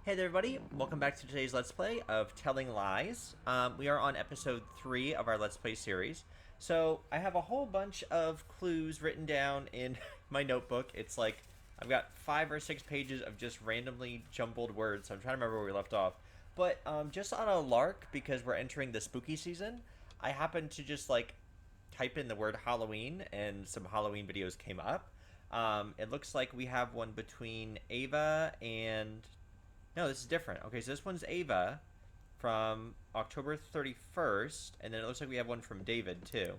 Hey there, everybody. Welcome back to today's Let's Play of Telling Lies. We are on episode 3 of our Let's Play series. So, I have a whole bunch of clues written down in my notebook. It's like, I've got 5 or 6 pages of just randomly jumbled words, so I'm trying to remember where we left off. But, just on a lark, because we're entering the spooky season, I happened to just, type in the word Halloween, and some Halloween videos came up. It looks like we have one between Ava and... No, this is different. Okay, so this one's Ava from October 31st, and then it looks like we have one from David, too.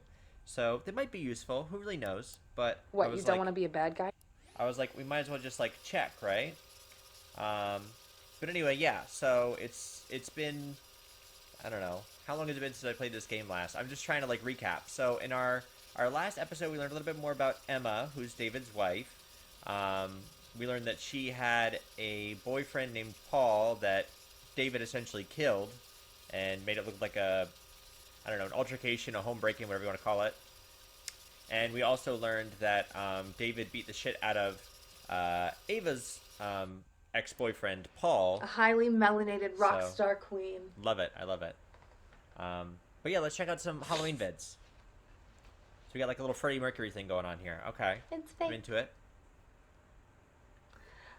So, they might be useful. Who really knows? But What, you don't want to be a bad guy? I was like, we might as well just, check, right? But anyway, yeah. So, it's been... I don't know. How long has it been since I played this game last? I'm just trying to, recap. So, in our last episode, we learned a little bit more about Emma, who's David's wife. We learned that she had a boyfriend named Paul that David essentially killed and made it look like an altercation, a home breaking, whatever you want to call it. And we also learned that David beat the shit out of Ava's ex-boyfriend, Paul. A highly melanated rock star queen. Love it. I love it. But yeah, let's check out some Halloween vids. So we got a little Freddie Mercury thing going on here. Okay. It's fake. I'm into it.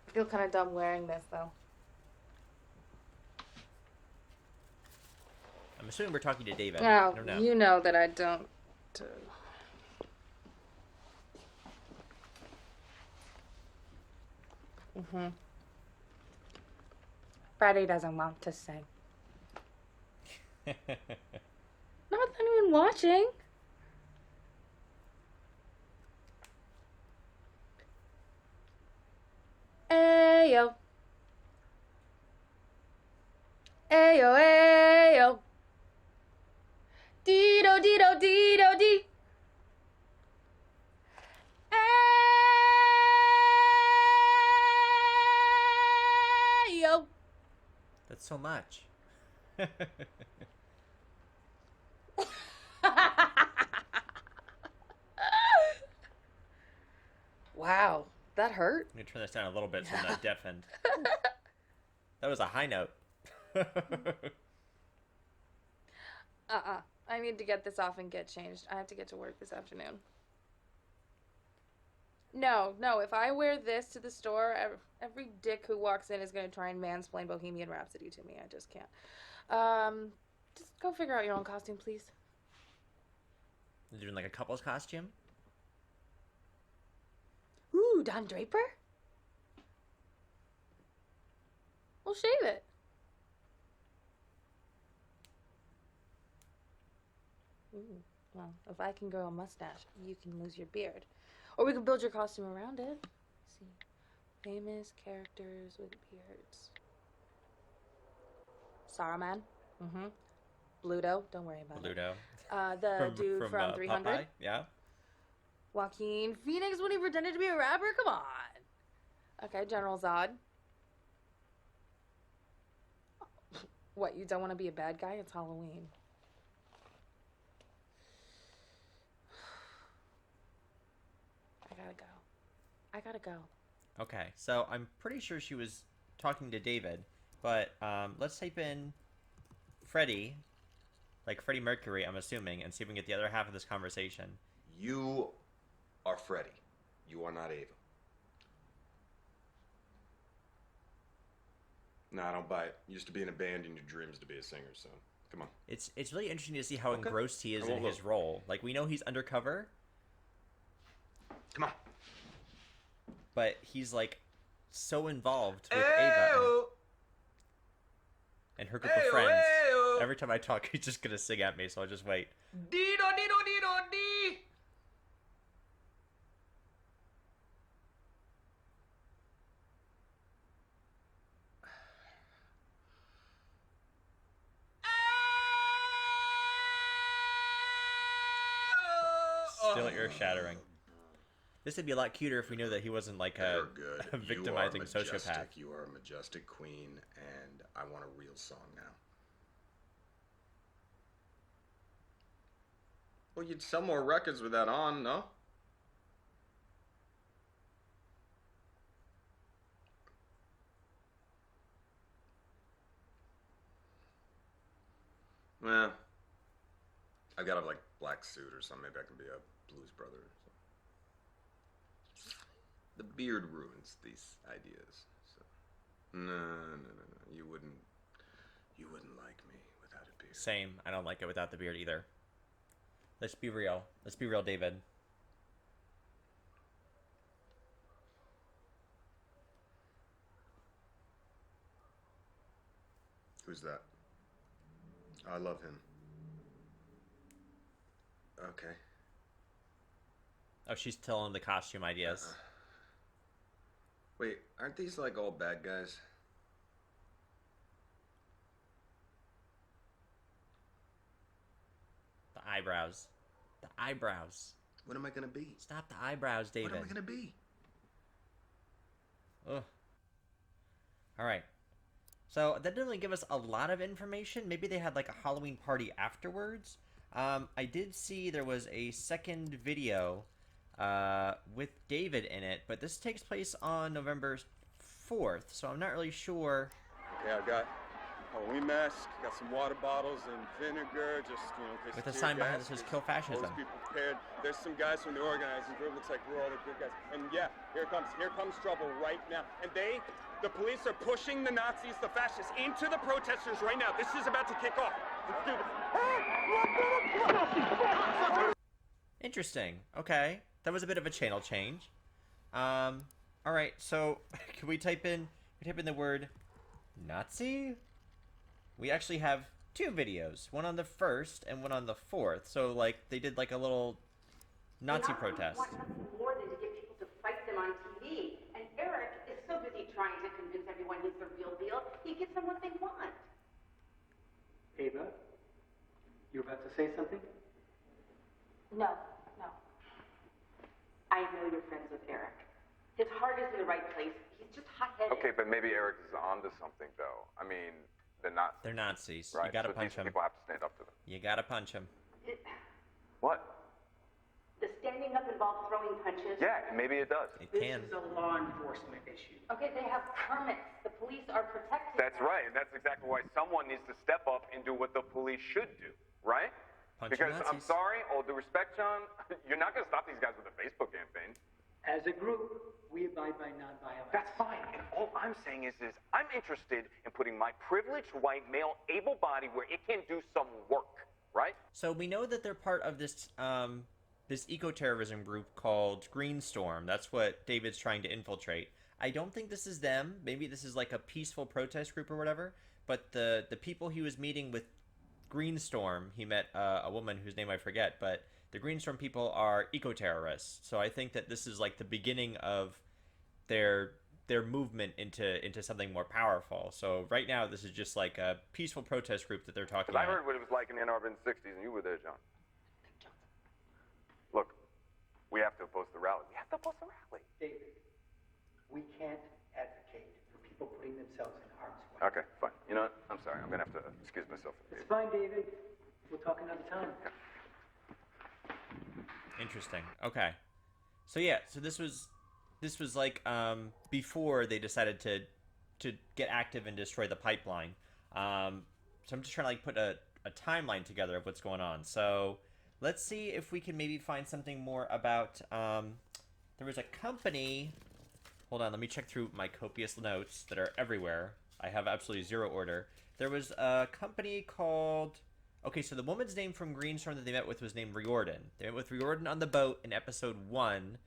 I feel kind of dumb wearing this, though. I'm assuming we're talking to David. Oh, I don't know. You know that I don't. Freddie doesn't want to sing. Not with anyone watching. Ayo. Ayo, ayo. Dido, dido, dido, di. Ayo. That's so much. Wow, that hurt. Let me turn this down a little bit so I'm not deafened. That was a high note. I need to get this off and get changed. I have to get to work this afternoon. No, if I wear this to the store, every dick who walks in is going to try and mansplain Bohemian Rhapsody to me. I just can't. Just go figure out your own costume, please. You're doing a couple's costume? Ooh, Don Draper? We'll shave it. Ooh, well, if I can grow a mustache, you can lose your beard. Or we can build your costume around it. Let's see. Famous characters with beards. Saruman. Mm-hmm. Bluto. Don't worry about it. Bluto. The dude from 300. Popeye? Yeah. Joaquin Phoenix when he pretended to be a rapper? Come on. Okay, General Zod. What, you don't want to be a bad guy? It's Halloween. I gotta go. Okay, so I'm pretty sure she was talking to David, but let's type in Freddie, like Freddie Mercury, I'm assuming, and see if we can get the other half of this conversation. You are Freddie. You are not Ava. Nah, I don't buy it. You used to be in a band and your dreams to be a singer, so come on. It's really interesting to see how engrossed he is in his role. We know he's undercover. Come on. But he's, so involved with Ava and her group of friends. Every time I talk, he's just gonna sing at me, so I'll just wait. Dido, dido, dido, di. Still earth-shattering. This would be a lot cuter if we knew that he wasn't a victimizing sociopath. You are a majestic queen, and I want a real song now. Well, you'd sell more records with that on, no? Well, I've got a like black suit or something. Maybe I can be a blues brother or something. The beard ruins these ideas. So no. You wouldn't like me without a beard. Same. I don't like it without the beard either. Let's be real. Let's be real, David. Who's that? I love him. Okay. Oh, she's telling him the costume ideas. Wait, aren't these like all bad guys? The eyebrows. The eyebrows. What am I gonna be? Stop the eyebrows, David. What am I gonna be? Ugh. Alright. So, that didn't really give us a lot of information. Maybe they had like a Halloween party afterwards. I did see there was a second video with David in it, but this takes place on November 4th, so I'm not really sure. Okay, I've got Halloween mask, got some water bottles and vinegar, just, you know, in case With a tear sign behind gas, that says just "Kill Fascism." Always be prepared. There's some guys from the organizing group. Looks like we're all the good guys. And yeah, here comes trouble right now. And the police are pushing the Nazis, the fascists, into the protesters right now. This is about to kick off. Let's do this. Interesting. Okay. That was a bit of a channel change. Alright, so can we type in the word Nazi? We actually have two videos. One on the 1st and one on the 4th. So, like, they did, like, a little Nazi protest. Want nothing more than to get people to fight them on TV. And Eric is so busy trying to convince everyone he's the real deal, he gives them what they want. Ava, you about to say something? No. I know you're friends with Eric. His heart is in the right place. He's just hot-headed. Okay, but maybe Eric is onto something, though. I mean, they're not. They're Nazis. Right. You gotta so punch decent them. people have to stand up to them. You gotta punch them. What? The standing up involves throwing punches. Yeah, maybe it does. It This can. is a law enforcement issue. Okay, they have permits. The police are protected. That's right, and that's exactly why someone needs to step up and do what the police should do, right? Punch Because Nazis. I'm sorry, all due respect, John, you're not going to stop these guys with a Facebook campaign. As a group, we abide by nonviolence. That's fine. And all I'm saying is I'm interested in putting my privileged white male able body where it can do some work, right? So we know that they're part of this this eco-terrorism group called Greenstorm. That's what David's trying to infiltrate. I don't think this is them. Maybe this is like a peaceful protest group or whatever. But the people he was meeting with Greenstorm, he met a woman whose name I forget, but the Greenstorm people are eco-terrorists. So I think that this is like the beginning of their movement into something more powerful. So right now this is just like a peaceful protest group that they're talking Because I about. heard what it was like in Ann Arbor in the 60s, and you were there, John. Look, we have to oppose the rally. We have to oppose the rally. David, we can't advocate for people putting themselves in harm's way. Okay, fine. You know what? I'm sorry. I'm going to have to excuse myself. It's fine, David. We'll talk another time. Interesting. Okay. So yeah, so this was like before they decided to get active and destroy the pipeline. So I'm just trying to like put a timeline together of what's going on. So let's see if we can maybe find something more about there was a company. Hold on, let me check through my copious notes that are everywhere. I have absolutely zero order. There was a company called... Okay, so the woman's name from Greenstorm that they met with was named Riordan. They met with Riordan on the boat in episode 1,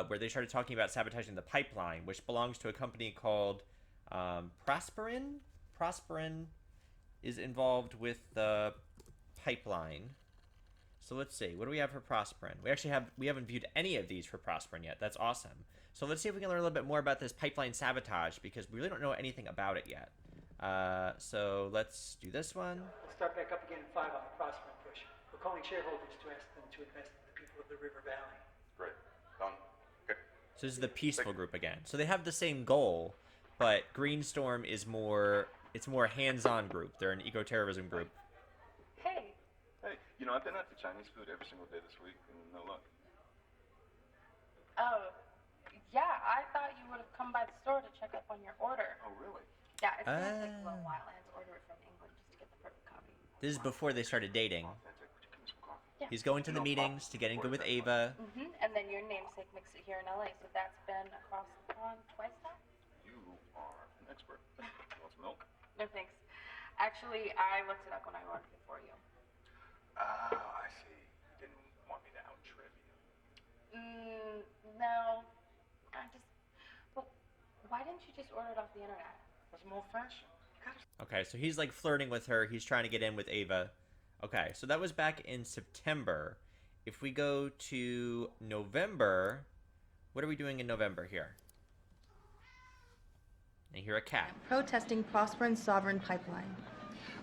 where they started talking about sabotaging the pipeline, which belongs to a company called Prosperin. Prosperin is involved with the pipeline. So let's see. What do we have for Prosperin? We haven't viewed any of these for Prosperin yet. That's awesome. So let's see if we can learn a little bit more about this pipeline sabotage, because we really don't know anything about it yet. So let's do this one. We'll start back up again in 5 on the Prosperin push. We're calling shareholders to ask them to invest in the people of the River Valley. Great. Done. Okay. So this is the peaceful group again. So they have the same goal, but Greenstorm is more hands-on group. They're an eco-terrorism group. Hey, Hey, you know, I've been out to Chinese food every single day this week, and no luck. Oh, yeah, I thought you would have come by the store to check up on your order. Oh, really? Yeah, it's gonna take a little while. I had to order it from England just to get the perfect copy. This is before they started dating. Yeah. He's going to the meetings to get in good with Ava. And then your namesake makes it here in LA, so that's been across the pond twice now? You are an expert. You want some milk? No, thanks. Actually, I looked it up when I ordered it for you. Oh, I see. You didn't want me to out-trip you. No. Well, why didn't you just order it off the internet? That's more fashion. Okay, so he's like flirting with her. He's trying to get in with Ava. Okay, so that was back in September. If we go to November, what are we doing in November here? I hear a cat. Protesting Prosper and Sovereign Pipeline.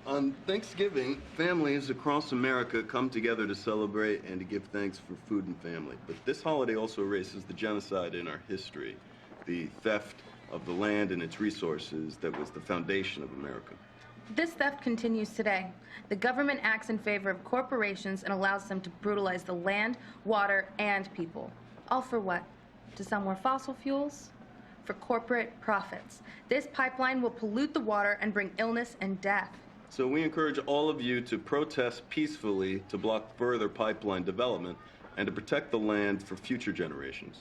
On Thanksgiving, families across America come together to celebrate and to give thanks for food and family. But this holiday also erases the genocide in our history, the theft of the land and its resources that was the foundation of America. This theft continues today. The government acts in favor of corporations and allows them to brutalize the land, water, and people. All for what? To sell more fossil fuels? For corporate profits. This pipeline will pollute the water and bring illness and death. So we encourage all of you to protest peacefully to block further pipeline development and to protect the land for future generations.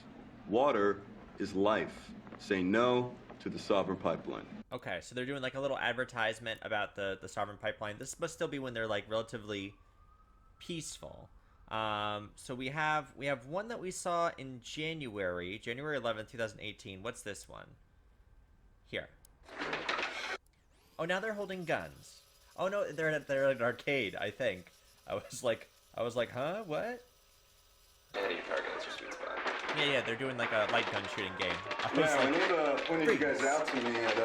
Water is life. Say no to the Sovereign Pipeline. Okay, so they're doing like a little advertisement about the Sovereign Pipeline. This must still be when they're like relatively peaceful. So we have one that we saw in January 11th, 2018. What's this one? Here. Oh, now they're holding guns. Oh no, they're at an arcade, I think. I was like, huh? What? Yeah, your target's your sweet spot. Yeah, they're doing like a light gun shooting game. Yeah, when Ava pointed you guys out to me at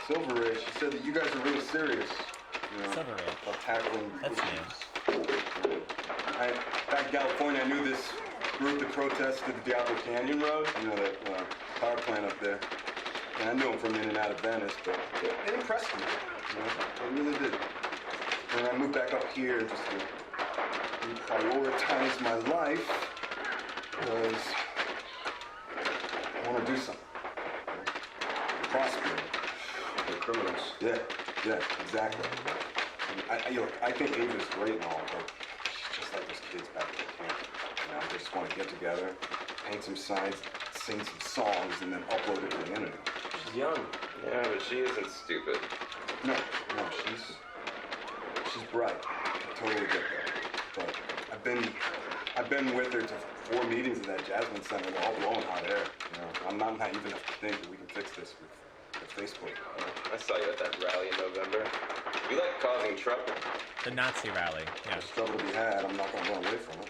Silver Ridge, she said that you guys are really serious. You know, Silver Ridge. about tackling That's issues. Back in California, I knew this group that protested the Diablo Canyon Road, you know, that power plant up there. And I knew them from in and out of Venice, but it impressed me. You know, it really did. And I moved back up here just to reprioritize my life because I want to do something. Prosper. The criminals. Yeah, exactly. I think Ava's great and all, but she's just like those kids back at the camp. You know, they just want to get together, paint some signs, sing some songs, and then upload it to the internet. She's young. Yeah, but she isn't stupid. No, she's bright. I totally get that. But I've been with her to 4 meetings at that Jasmine Center. We're all blowing hot air. You know, I'm not naive enough to think that we can fix this with Facebook. I saw you at that rally in November. You like causing trouble. The Nazi rally. Yeah. There's trouble to be had. I'm not going to run away from it.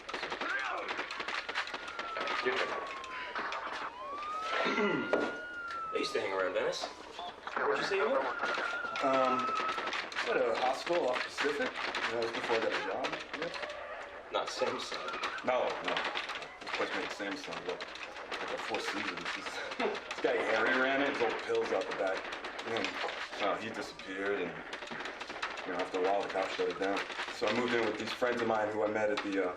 I used to hang around Venice. Where'd you say you were? At a hospital off Pacific. You know, that was before I got a job. Yeah. Not Samsung. No. This place made Samsung, but like a Four Seasons. This guy Harry ran it. His old pills out the back. And he disappeared, and you know, after a while, the cops shut it down. So I moved in with these friends of mine who I met at the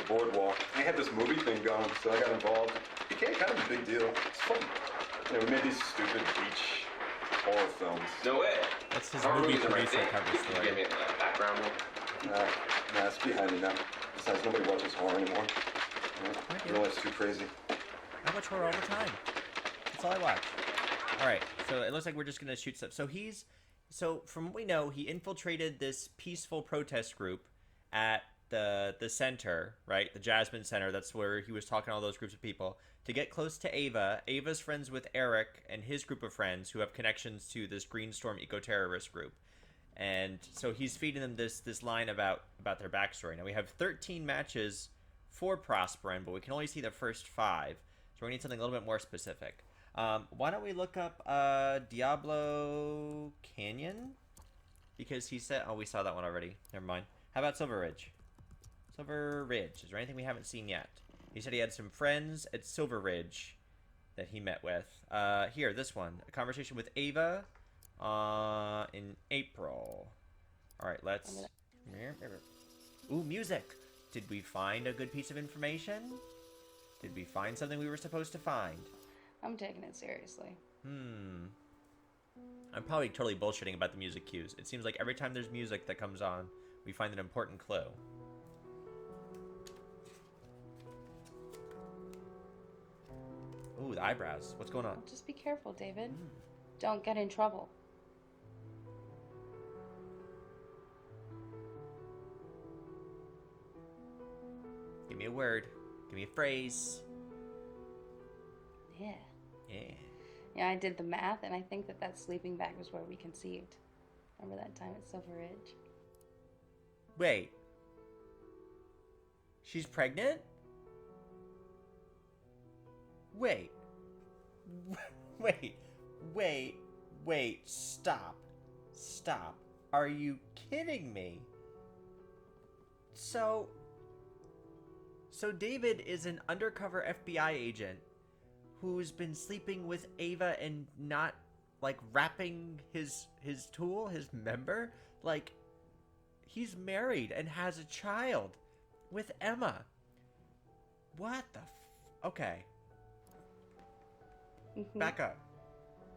boardwalk. They had this movie thing going, so I got involved. It became kind of a big deal. It's fun. You know, we made these stupid beach horror films. No way. That's his Horror movie movies are my producer thing. cover Could you story. give me a background one? Nah, it's behind me now. Besides, nobody watches horror anymore. You know, it's too crazy. I watch horror all the time. That's all I watch. All right, so it looks like we're just gonna shoot stuff. So from what we know, he infiltrated this peaceful protest group at the center, right? The Jasmine Center. That's where he was talking to all those groups of people to get close to Ava. Ava's friends with Eric and his group of friends who have connections to this Green Storm eco-terrorist group. And so he's feeding them this line about their backstory. Now we have 13 matches for Prosperin, but we can only see the first 5. So we need something a little bit more specific. Why don't we look up Diablo Canyon? Because he said... Oh, we saw that one already. Never mind. How about Silver Ridge? Silver Ridge. Is there anything we haven't seen yet? He said he had some friends at Silver Ridge that he met with. Here, this one. A conversation with Ava in April. Alright, let's... Ooh, music! Did we find a good piece of information? Did we find something we were supposed to find? I'm taking it seriously. I'm probably totally bullshitting about the music cues. It seems like every time there's music that comes on, we find an important clue. Ooh, the eyebrows. What's going on? Well, just be careful, David. Don't get in trouble. Give me a word. Give me a phrase. Yeah. Yeah. Yeah, I did the math, and I think that sleeping bag was where we conceived. Remember that time at Silver Ridge? Wait. She's pregnant? Wait. Wait. Stop. Are you kidding me? So David is an undercover FBI agent who's been sleeping with Ava and not, like, wrapping his tool, his member? Like, he's married and has a child with Emma. What the okay. Back up.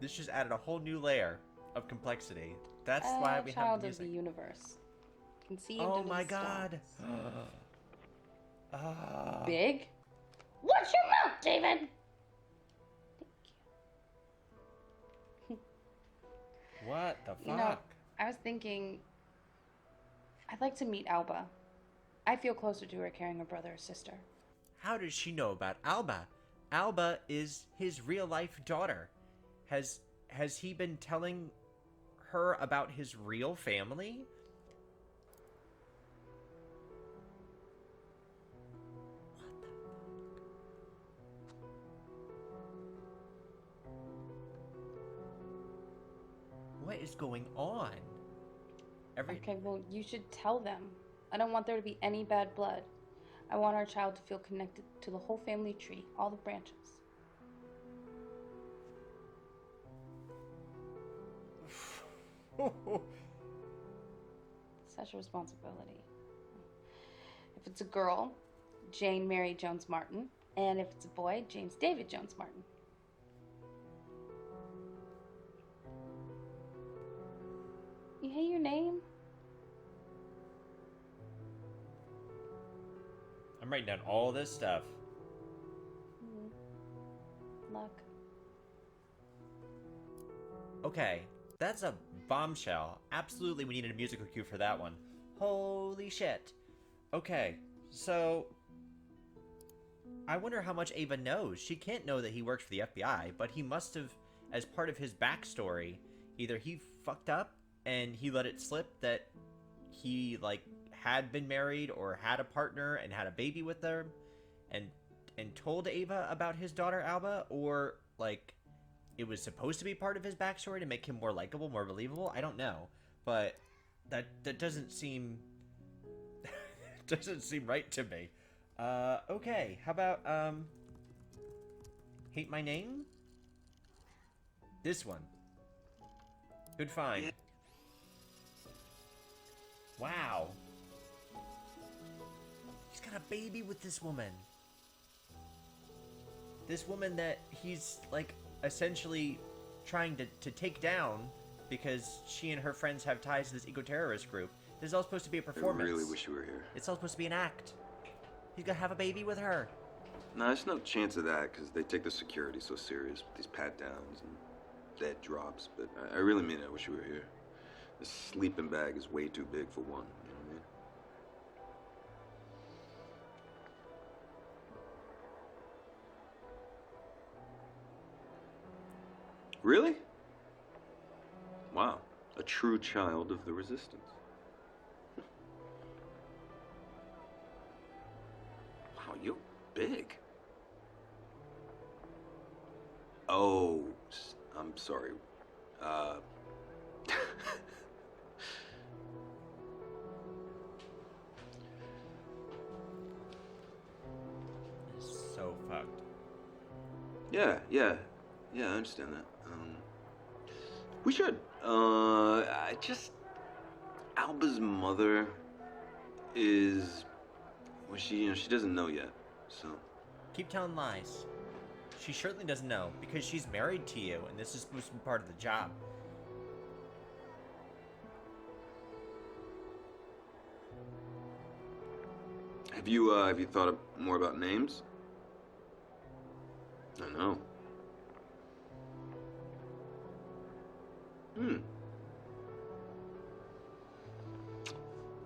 This just added a whole new layer of complexity. That's why we have child the of the music. universe. Conceived Oh under my the god. stars. Big? Watch your mouth, David! What the fuck? You know, I was thinking, I'd like to meet Alba. I feel closer to her carrying a brother or sister. How does she know about Alba? Alba is his real-life daughter. Has he been telling her about his real family? What is going on? Okay, well, you should tell them. I don't want there to be any bad blood. I want our child to feel connected to the whole family tree, all the branches. Such a responsibility. If it's a girl, Jane Mary Jones Martin. And if it's a boy, James David Jones Martin. You hate your name? I'm writing down all this stuff. Luck. Okay, that's a bombshell. Absolutely, we needed a musical cue for that one. Holy shit. Okay, so I wonder how much Ava knows. She can't know that he works for the FBI, but he must have, as part of his backstory, either he fucked up and he let it slip that he, like, had been married or had a partner and had a baby with her and told Ava about his daughter Alba, or, like, it was supposed to be part of his backstory to make him more likable, more believable. I don't know, but that doesn't seem doesn't seem right to me. Okay, how about hate my name? This one. Good find. Wow. He's got a baby with this woman. This woman that he's, like, essentially trying to take down because she and her friends have ties to this eco-terrorist group. This is all supposed to be a performance. I really wish you were here. It's all supposed to be an act. He's gonna have a baby with her. No, there's no chance of that because they take the security so serious with these pat-downs and dead drops. But I really mean it. I wish you were here. This sleeping bag is way too big for one. You know what I mean? Really? Wow. A true child of the resistance. Wow, you're big. Oh, I'm sorry. This is so fucked. Yeah, I understand that. We should. Alba's mother is, well, she doesn't know yet, so. Keep telling lies. She certainly doesn't know because she's married to you, and this is supposed to be part of the job. Have you thought more about names? I know.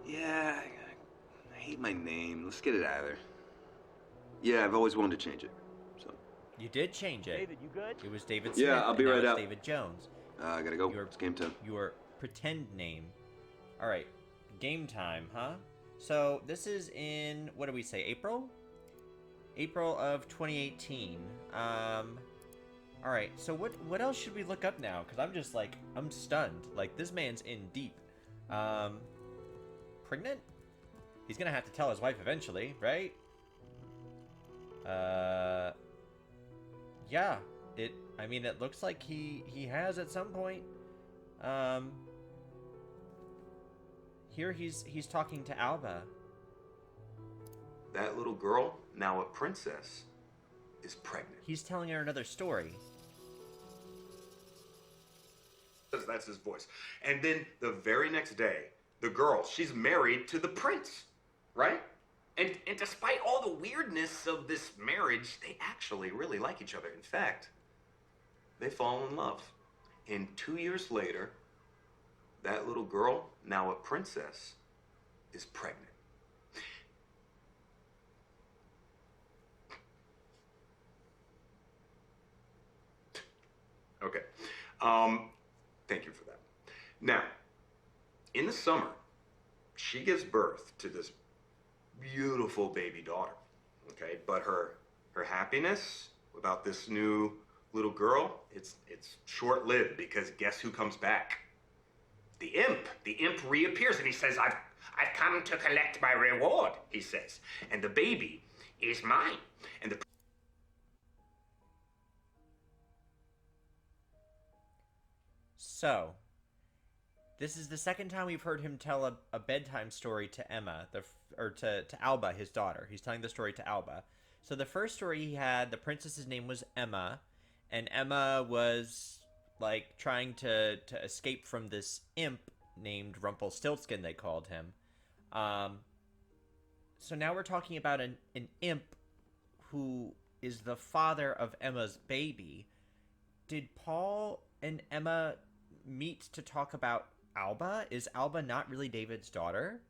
Yeah, I hate my name. Let's get it out of there. Yeah, I've always wanted to change it. So. You did change it. David, you good? It was David Smith. Yeah, I'll be and now right it's out. David Jones. I gotta go. It's game time. Your pretend name. All right, game time, huh? So this is in, what do we say, April? April of 2018. All right, so what else should we look up now? Because I'm just like, I'm stunned. Like, this man's in deep. Pregnant? He's gonna have to tell his wife eventually, right? Yeah. I mean, it looks like he has at some point. Here he's talking to Alba. That little girl, now a princess, is pregnant. He's telling her another story. That's his voice. And then the very next day, the girl, she's married to the prince, right? And despite all the weirdness of this marriage, they actually really like each other. In fact, they fall in love. And 2 years later, that little girl, now a princess, is pregnant. Okay. Thank you for that. Now, in the summer, she gives birth to this beautiful baby daughter. Okay, but her happiness about this new little girl, it's short-lived, because guess who comes back? The imp. The imp reappears and he says, I've come to collect my reward, he says. And the baby is mine. And the So, this is the second time we've heard him tell a bedtime story to Emma, to Alba, his daughter. He's telling the story to Alba. So the first story he had, the princess's name was Emma, and Emma was like trying to escape from this imp named Rumpelstiltskin, they called him. So now we're talking about an imp who is the father of Emma's baby. Did Paul and Emma meet to talk about Alba? Is Alba not really David's daughter?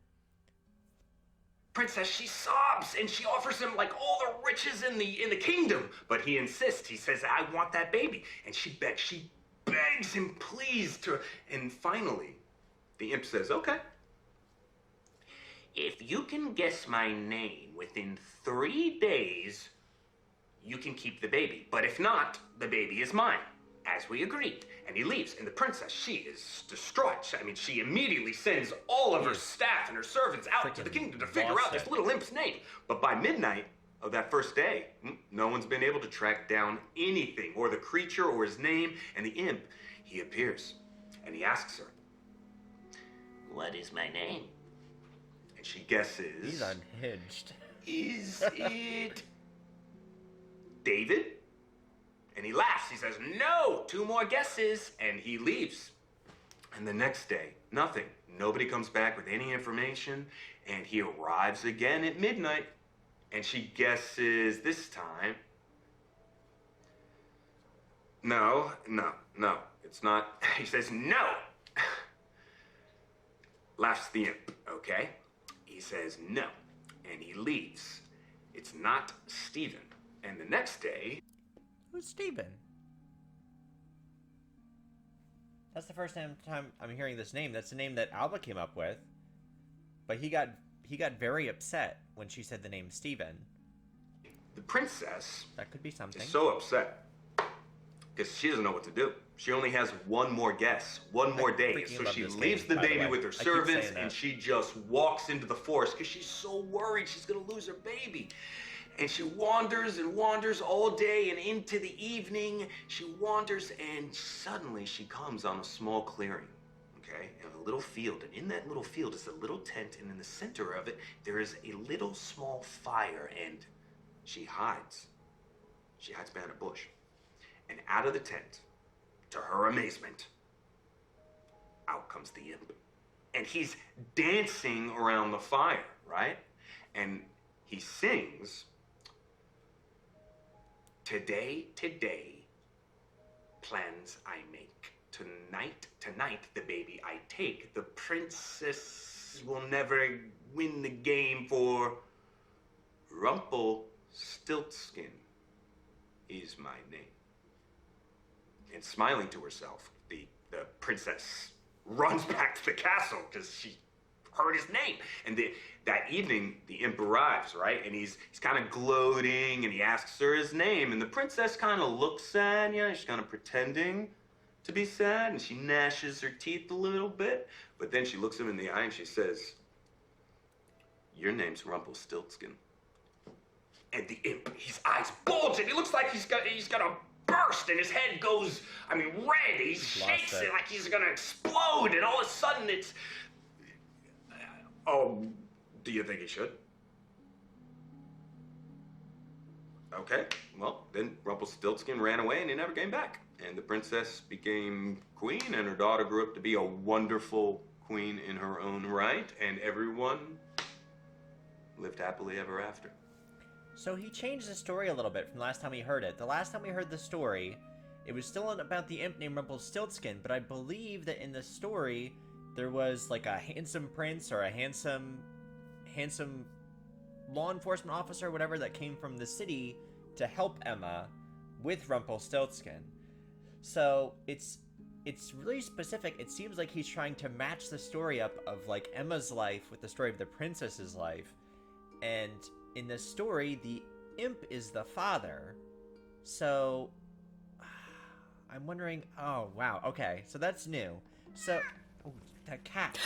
princess, she sobs and she offers him like all the riches in the kingdom. But he insists. He says, I want that baby. And she begs him, please, and finally, the imp says, okay. If you can guess my name within 3 days, you can keep the baby. But if not, the baby is mine, as we agreed. And he leaves. And the princess, she is distraught. I mean, she immediately sends all of her staff and her servants out to the kingdom to figure out this little imp's name. But by midnight of that first day, no one's been able to track down anything, or the creature, or his name. And the imp, he appears. And he asks her, what is my name? And she guesses. He's unhinged. Is it David? And he laughs. He says, no, 2 more guesses. And he leaves. And the next day, nothing. Nobody comes back with any information. And he arrives again at midnight. And she guesses this time. No, it's not. He says, no. Laughs the imp, okay? He says no, and he leaves. It's not Stephen. And the next day... Who's Stephen? That's the first time I'm hearing this name. That's the name that Alba came up with. But he got very upset when she said the name Stephen. The princess... That could be something. ...is so upset. Because she doesn't know what to do. She only has 1 more guess, 1 more day. So she leaves the baby with her servants and she just walks into the forest because she's so worried she's going to lose her baby. And she wanders and wanders all day, and into the evening she wanders, and suddenly she comes on a small clearing, okay? And a little field. And in that little field is a little tent, and in the center of it there is a little small fire, and she hides. She hides behind a bush. And out of the tent, to her amazement, out comes the imp. And he's dancing around the fire, right? And he sings, today, plans I make. Tonight, the baby I take. The princess will never win the game, for Rumpelstiltskin is my name. And smiling to herself, the princess runs back to the castle because she heard his name. And that evening, the imp arrives, right? And he's kind of gloating, and he asks her his name. And the princess kind of looks sad, she's kind of pretending to be sad, and she gnashes her teeth a little bit. But then she looks him in the eye and she says, your name's Rumpelstiltskin. And the imp, his eyes bulge, and he looks like he's gonna burst, and his head goes, red. He shakes it like he's gonna explode, and all of a sudden it's... Oh, do you think he should? Okay, well, then Rumpelstiltskin ran away, and he never came back. And the princess became queen, and her daughter grew up to be a wonderful queen in her own right, and everyone lived happily ever after. So he changed the story a little bit from the last time we heard it. The last time we heard the story, it was still about the imp named Rumpelstiltskin, but I believe that in the story, there was like a handsome prince or a handsome law enforcement officer or whatever that came from the city to help Emma with Rumpelstiltskin. So it's really specific. It seems like he's trying to match the story up of like Emma's life with the story of the princess's life. And in this story, the imp is the father. So I'm wondering, oh wow, okay, so that's new. So that cat.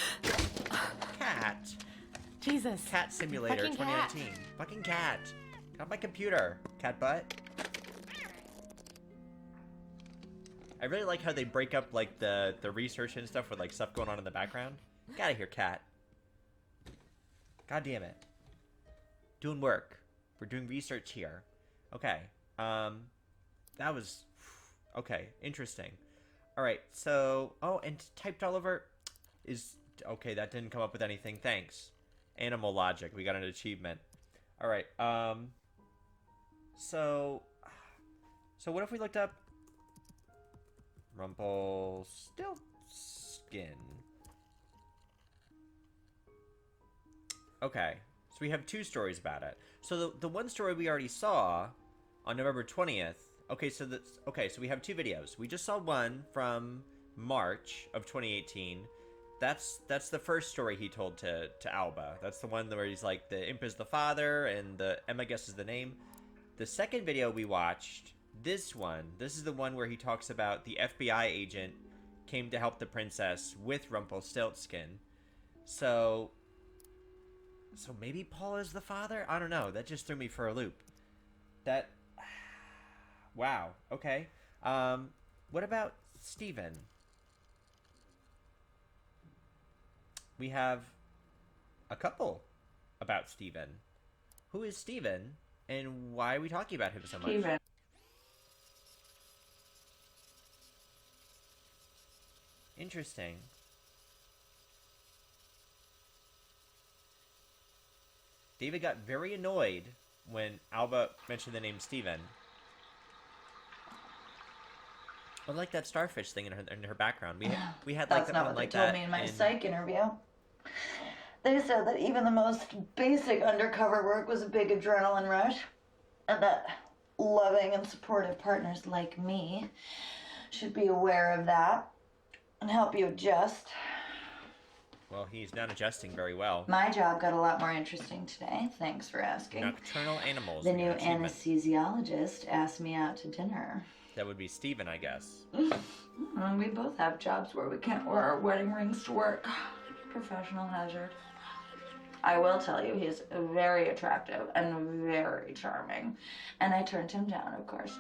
Jesus. Cat Simulator Fucking 2019. cat. Fucking cat. Got my computer. Cat butt. I really like how they break up like the research and stuff with like stuff going on in the background. Get out of here, cat. God damn it. Doing work. We're doing research here. Okay. That was okay, interesting. Alright, so and typed all over is okay, that didn't come up with anything. Thanks. Animal logic. We got an achievement. Alright, so what if we looked up Rumpelstiltskin? Okay, so we have two stories about it. So the one story we already saw on November 20th. Okay, so we have two videos. We just saw one from March of 2018. That's the first story he told to Alba. That's the one where he's like, the imp is the father and the Emma guesses the name. The second video we watched, this is the one where he talks about the FBI agent came to help the princess with Rumpelstiltskin. So maybe Paul is the father? I don't know. That just threw me for a loop. Wow. Okay. What about Steven? We have a couple about Steven. Who is Steven, and why are we talking about him so much? Steven. Interesting. David got very annoyed when Alba mentioned the name Steven. I like that starfish thing in her background. We had like That's not what like they told that me in my psych interview. They said that even the most basic undercover work was a big adrenaline rush, and that loving and supportive partners like me should be aware of that and help you adjust. Well, he's not adjusting very well. My job got a lot more interesting today. Thanks for asking. Nocturnal animals. The new anesthesiologist asked me out to dinner. That would be Steven, I guess. We both have jobs where we can't wear our wedding rings to work. Professional hazard. I will tell you, he's very attractive and very charming. And I turned him down, of course.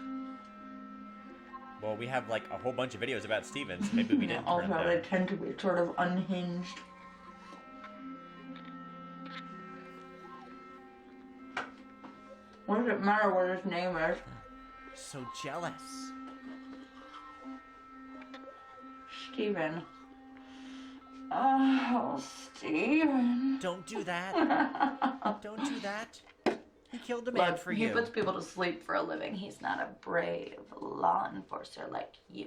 Well, we have like a whole bunch of videos about Steven, so maybe we didn't turn him down. Also, they tend to be sort of unhinged. What does it matter what his name is? So jealous. Steven. Oh, Steven. Don't do that. Don't do that. He killed a man Look, for he you. puts people to sleep for a living. He's not a brave law enforcer like you.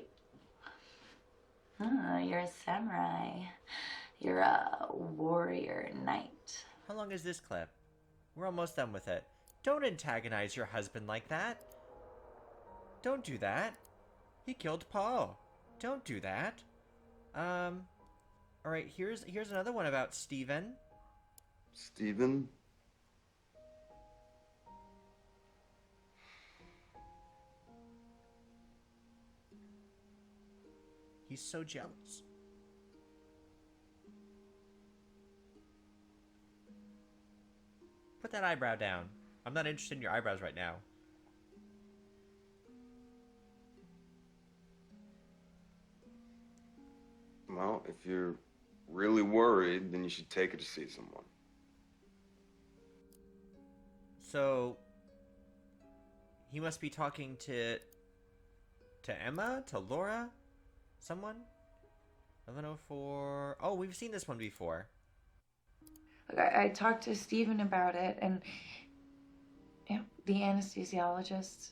Oh, you're a samurai. You're a warrior knight. How long is this clip? We're almost done with it. Don't antagonize your husband like that. Don't do that. He killed Paul. Don't do that. Alright, here's another one about Steven. Steven? He's so jealous. Put that eyebrow down. I'm not interested in your eyebrows right now. Well, if you're really worried, then you should take her to see someone. So, he must be talking to Emma? To Laura? Someone? 1104... Oh, we've seen this one before. I talked to Stephen about it, and the anesthesiologist,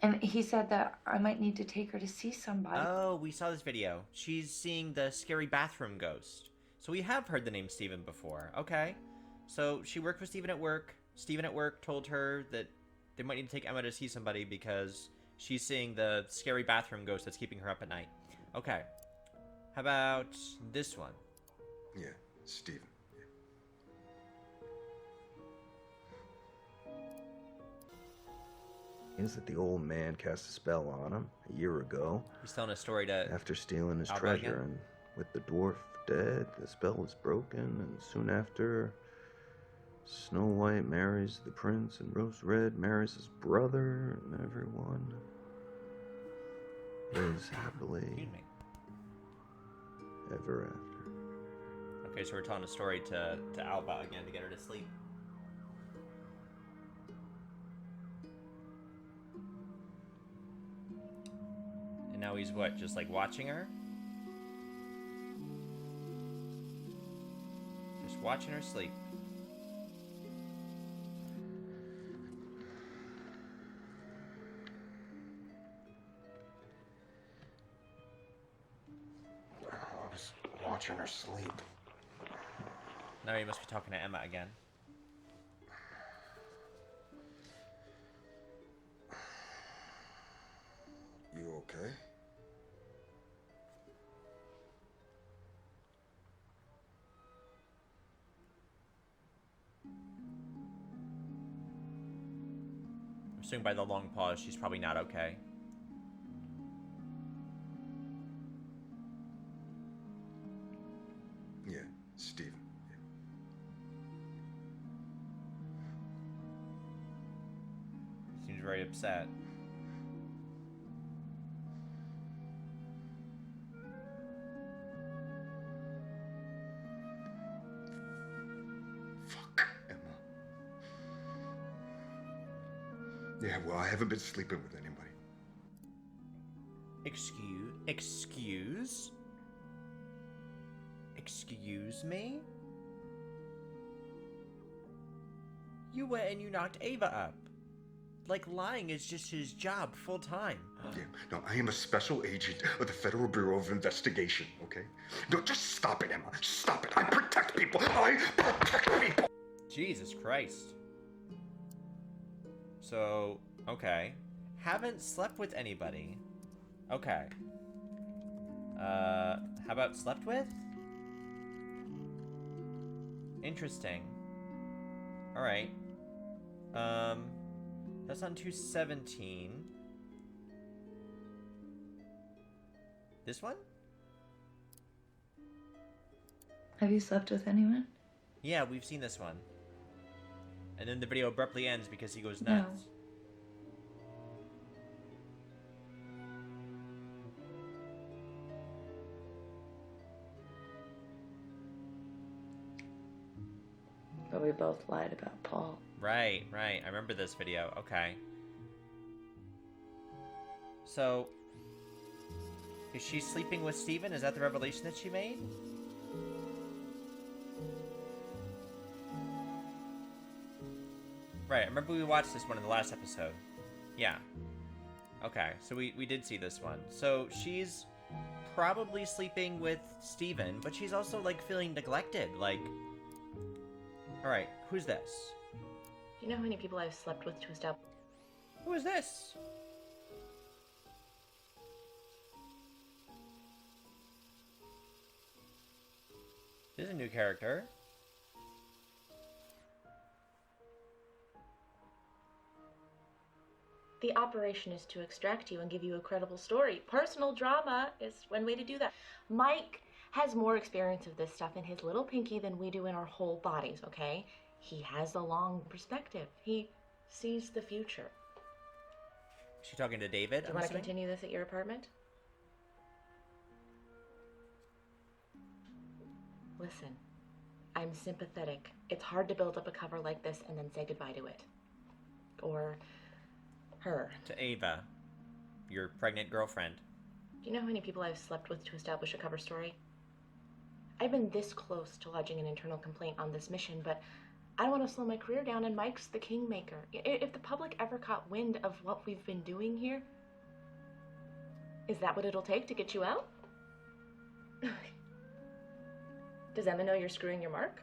and he said that I might need to take her to see somebody. Oh, we saw this video. She's seeing the scary bathroom ghost. So we have heard the name Steven before. Okay. So she worked with Steven at work. Steven at work told her that they might need to take Emma to see somebody because she's seeing the scary bathroom ghost that's keeping her up at night. Okay. How about this one? Yeah, Steven. Is that the old man cast a spell on him a year ago? He's telling a story to... After stealing his Alba treasure, again? and with the dwarf dead, the spell was broken, and soon after, Snow White marries the prince, and Rose Red marries his brother, and everyone lives happily ever after. Okay, so we're telling a story to Alba again to get her to sleep. And now he's what, just like watching her? Just watching her sleep. I was watching her sleep. Now he must be talking to Emma again. You okay? I'm assuming by the long pause, she's probably not okay. Yeah, Steven. Seems very upset. Yeah, well, I haven't been sleeping with anybody. Excuse me? You went and you knocked Ava up. Like, lying is just his job, full time. Yeah, no, I am a special agent of the Federal Bureau of Investigation, okay? No, just stop it, Emma. Stop it. I protect people. I protect people. Jesus Christ. So, okay. Haven't slept with anybody. Okay. How about slept with? Interesting. Alright. That's on 217. This one? Have you slept with anyone? Yeah, we've seen this one. And then the video abruptly ends because he goes nuts. But we both lied about Paul. Right. I remember this video. Okay. So, is she sleeping with Steven? Is that the revelation that she made? Right, I remember we watched this one in the last episode. Yeah. Okay, so we did see this one. So she's probably sleeping with Steven, but she's also, like, feeling neglected. Like, alright, who's this? Do you know how many people I've slept with to establish? Who is this? This is a new character. The operation is to extract you and give you a credible story. Personal drama is one way to do that. Mike has more experience of this stuff in his little pinky than we do in our whole bodies, okay? He has a long perspective. He sees the future. Is she talking to David? Do you want to continue this at your apartment? Listen, I'm sympathetic. It's hard to build up a cover like this and then say goodbye to it. Or her. To Ava, your pregnant girlfriend. Do you know how many people I've slept with to establish a cover story? I've been this close to lodging an internal complaint on this mission, but I don't want to slow my career down, and Mike's the kingmaker. If the public ever caught wind of what we've been doing here, is that what it'll take to get you out? Does Emma know you're screwing your mark?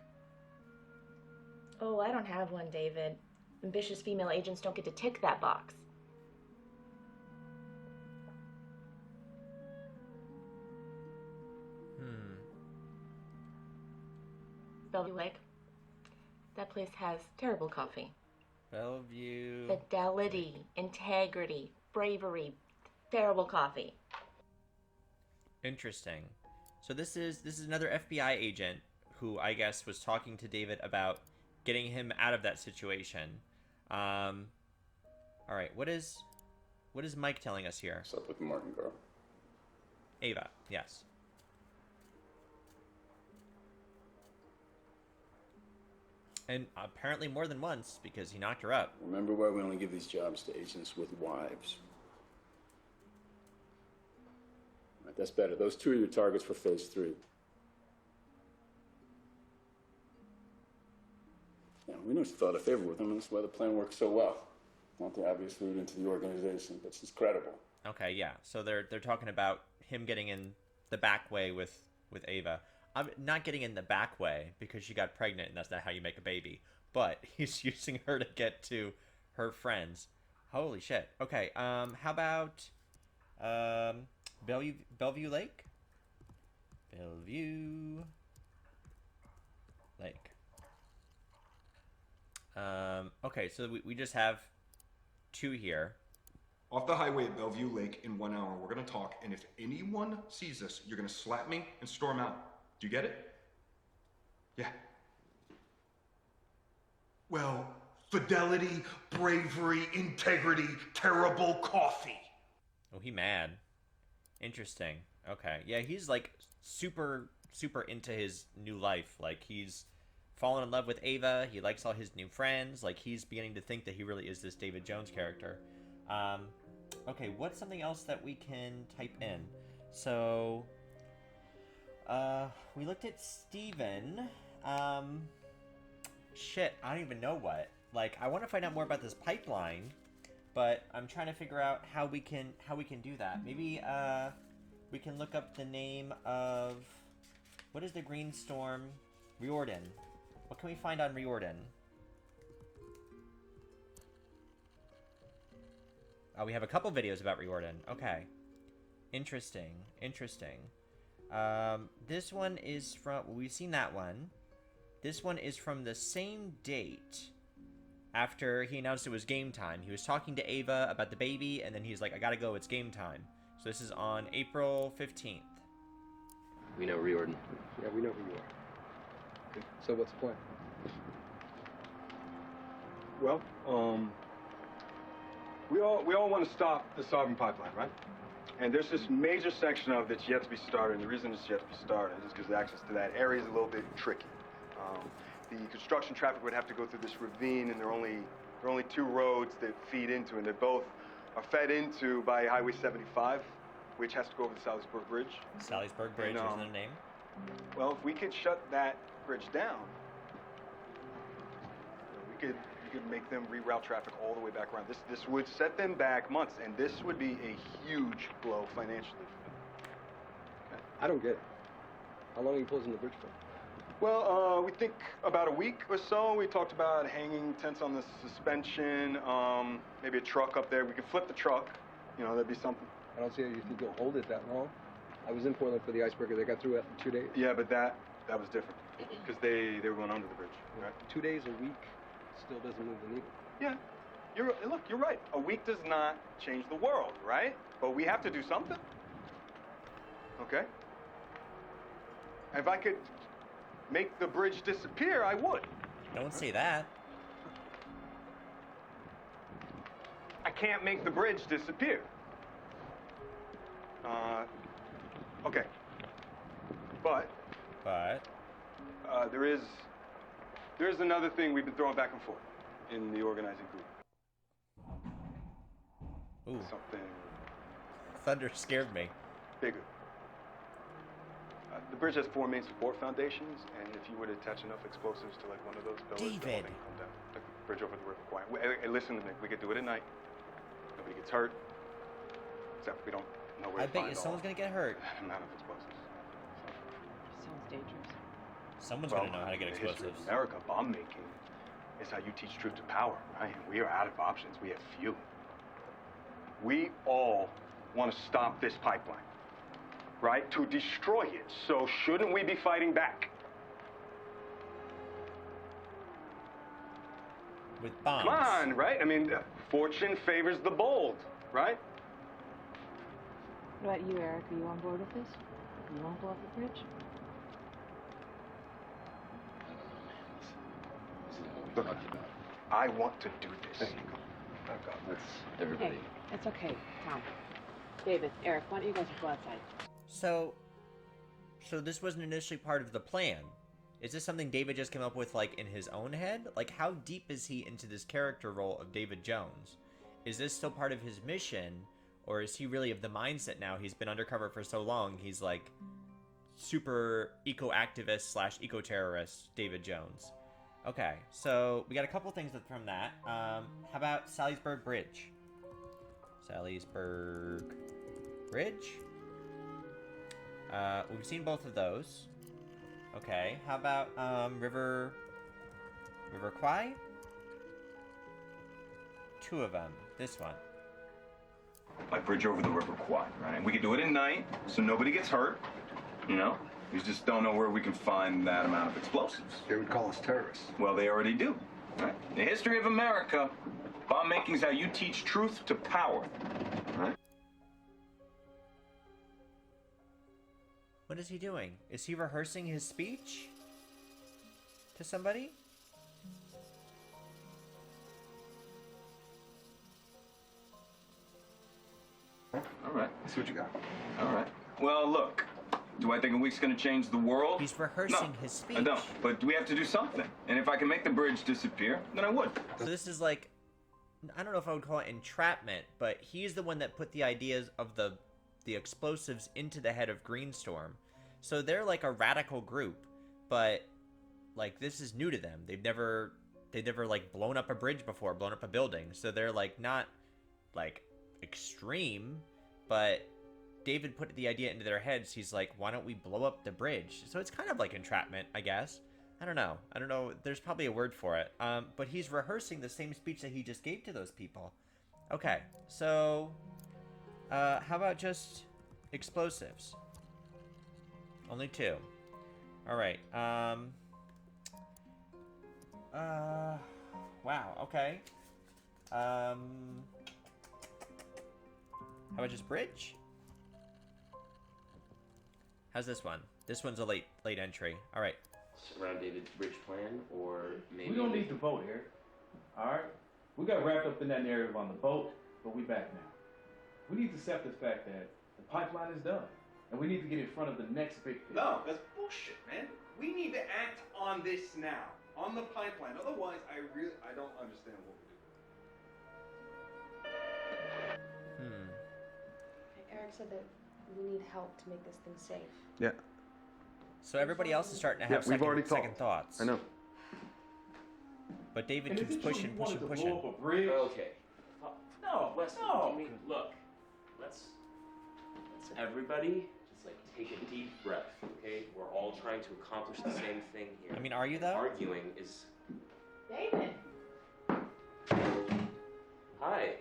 Oh, I don't have one, David. Ambitious female agents don't get to tick that box. Bellevue Lake. That place has terrible coffee. Bellevue. Fidelity, integrity, bravery, terrible coffee. Interesting. So this is another FBI agent who I guess was talking to David about getting him out of that situation. All right, what is Mike telling us here? Slept with the Martin girl. Ava, yes. And apparently more than once, because he knocked her up. Remember why we only give these jobs to agents with wives. Right, that's better. Those two are your targets for phase 3. Yeah, we know she thought a favor with him, and that's why the plan works so well. Not the obvious route into the organization, but she's credible. Okay, yeah. So they're talking about him getting in the back way with Ava. I'm not getting in the back way because she got pregnant and that's not how you make a baby. But he's using her to get to her friends. Holy shit. Okay, how about Bellevue Lake? Bellevue Lake. Okay, so we just have 2 here. Off the highway at Bellevue Lake in 1 hour, we're gonna talk, and if anyone sees us, you're gonna slap me and storm out. Do you get it? Yeah. Well, fidelity, bravery, integrity, terrible coffee. Oh, he mad. Interesting. Okay. Yeah, he's like super into his new life. Like he's fallen in love with Ava. He likes all his new friends. Like he's beginning to think that he really is this David Jones character. Okay, what's something else that we can type in? So, we looked at Steven. Shit, I don't even know what. Like, I want to find out more about this pipeline, but I'm trying to figure out how we can do that. Maybe, we can look up the name of, what is the Green Storm? Riordan. What can we find on Riordan? Oh, we have a couple videos about Riordan. Okay. Interesting. This one is from... We've seen that one. This one is from the same date after he announced it was game time. He was talking to Ava about the baby, and then he's like, I gotta go, it's game time. So this is on April 15th. We know Riordan. Yeah, we know who you are. Okay, so what's the plan? Well, we all want to stop the Sovereign Pipeline, right? And there's this major section of it that's yet to be started, and the reason it's yet to be started is because access to that area is a little bit tricky. The construction traffic would have to go through this ravine, and there are only 2 roads that feed into it, and they both are fed into by Highway 75, which has to go over the Salisbury Bridge. Salisbury Bridge, isn't the name? Well, if we could shut that bridge down, we could could make them reroute traffic all the way back around. This would set them back months, and this would be a huge blow financially for them. I don't get it. How long are you closing the bridge for? Well, we think about a week or so. We talked about hanging tents on the suspension, maybe a truck up there. We could flip the truck. You know, that'd be something. I don't see how you think you'll hold it that long. I was in Portland for the icebreaker. They got through after 2 days. Yeah, but that was different because they were going under the bridge. Right? 2 days a week still doesn't move the needle. Yeah. You're right. A week does not change the world, right? But we have to do something. Okay? If I could make the bridge disappear, I would. Don't say that. I can't make the bridge disappear. Okay. But there is another thing we've been throwing back and forth in the organizing group. Ooh. Something Thunder scared me. bigger. The bridge has 4 main support foundations, and if you were to attach enough explosives to like one of those pillars, the whole thing come down. The bridge over the river Kwai. Hey, listen to me. We could do it at night. Nobody gets hurt. Except we don't know where I to bet find you all someone's gonna get hurt. amount of explosives. Sounds dangerous. Someone's gonna know how to get the history explosives. of America, bomb making is how you teach truth to power, right? We are out of options. We have few. We all want to stop this pipeline, right? To destroy it. So shouldn't we be fighting back? With bombs. Come on, right? I mean, fortune favors the bold, right? What about you, Eric? Are you on board with this? You want to blow up the bridge? Look, I want to do this. Let's Hey, it's okay, Tom. David, Eric, why don't you guys go outside? So this wasn't initially part of the plan. Is this something David just came up with, like, in his own head? Like, how deep is he into this character role of David Jones? Is this still part of his mission, or is he really of the mindset now? He's been undercover for so long, he's, like, super eco-activist / eco-terrorist David Jones. Okay, so we got a couple things from that. How about Salisbury Bridge? Salisbury Bridge? We've seen both of those. Okay, how about River Kwai? 2 of them. This one. Like bridge over the river Kwai, right? We could do it at night, so nobody gets hurt. You know, we just don't know where we can find that amount of explosives. They would call us terrorists. Well, they already do. Right? The history of America, bomb making is how you teach truth to power. Right? What is he doing? Is he rehearsing his speech? To somebody? All right, let's see what you got. All right. Well, look. Do I think a week's gonna change the world? He's rehearsing No, his speech. I don't. But we have to do something. And if I can make the bridge disappear, then I would. So this is like, I don't know if I would call it entrapment, but he's the one that put the ideas of the explosives into the head of Greenstorm. So they're like a radical group, but like this is new to them. They've never like blown up a bridge before, blown up a building. So they're like not like extreme, but David put the idea into their heads. He's like, why don't we blow up the bridge? So it's kind of like entrapment, I guess. I don't know. There's probably a word for it. But he's rehearsing the same speech that he just gave to those people. Okay, so how about just explosives? Only 2. All right. Wow. Okay. How about just bridge? How's this one? This one's a late entry. All right. Around David's bridge plan, or maybe... We don't need to vote here. All right? We got wrapped up in that narrative on the boat, but we back now. We need to accept the fact that the pipeline is done, and we need to get in front of the next big thing. No, that's bullshit, man. We need to act on this now, on the pipeline. Otherwise, I don't understand what we're doing. Eric said that we need help to make this thing safe. Yeah. So everybody else is starting to have we've already second thoughts. I know. But David And is keeps it true pushing, you wanted pushing, to blow pushing. up a bridge? Okay. No, Wesley, no. I mean, look, let's everybody just like take a deep breath, okay? We're all trying to accomplish the same thing here. I mean, are you though? Arguing is. David. Hi.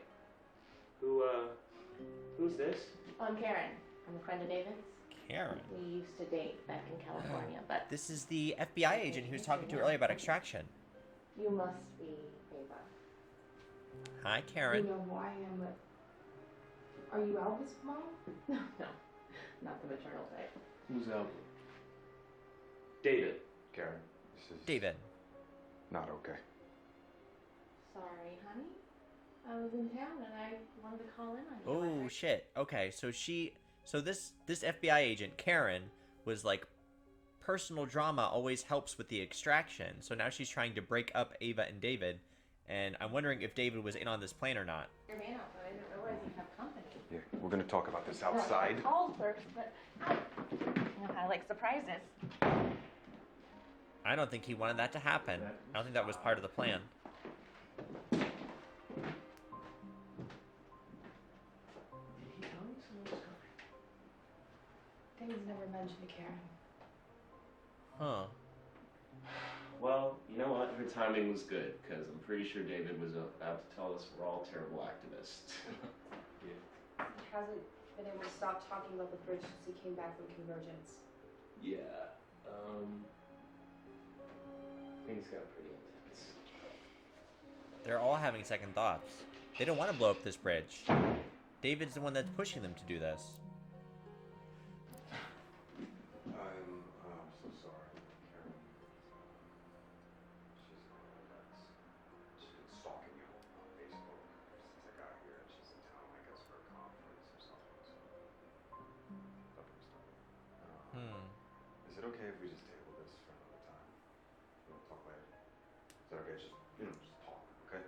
Who's this? Oh, I'm Karen. I'm a friend of David's. Karen. We used to date back in California, but This is the FBI agent who was talking to you earlier about extraction. you must be Ava. Hi, Karen. You know who I am, but are you Alva's mom? No, no, not the maternal type. Who's Alva? David. Karen, this is David. not okay. Sorry, honey. I was in town and I wanted to call in on you. Oh shit. Okay, so this FBI agent Karen was like, personal drama always helps with the extraction. So now she's trying to break up Ava and David, and I'm wondering if David was in on this plan or not. Your man out, but I didn't realize you have company. Yeah, we're gonna talk about this Well, outside. I called first, but you know, I like surprises. I don't think he wanted that to happen. I don't think that was part of the plan. David's never mentioned to Karen. Huh. Well, you know what? Her timing was good, because I'm pretty sure David was about to tell us we're all terrible activists. Yeah. He hasn't been able to stop talking about the bridge since he came back from Convergence. Yeah. Things got pretty intense. They're all having second thoughts. They don't want to blow up this bridge. David's the one that's pushing them to do this. I'm so sorry, Karen. She's been stalking you on Facebook since I got here. She's in town, I guess, for a conference or something. So, Is it okay if we just table this for another time? We'll talk later. Is that okay? Just just talk, okay?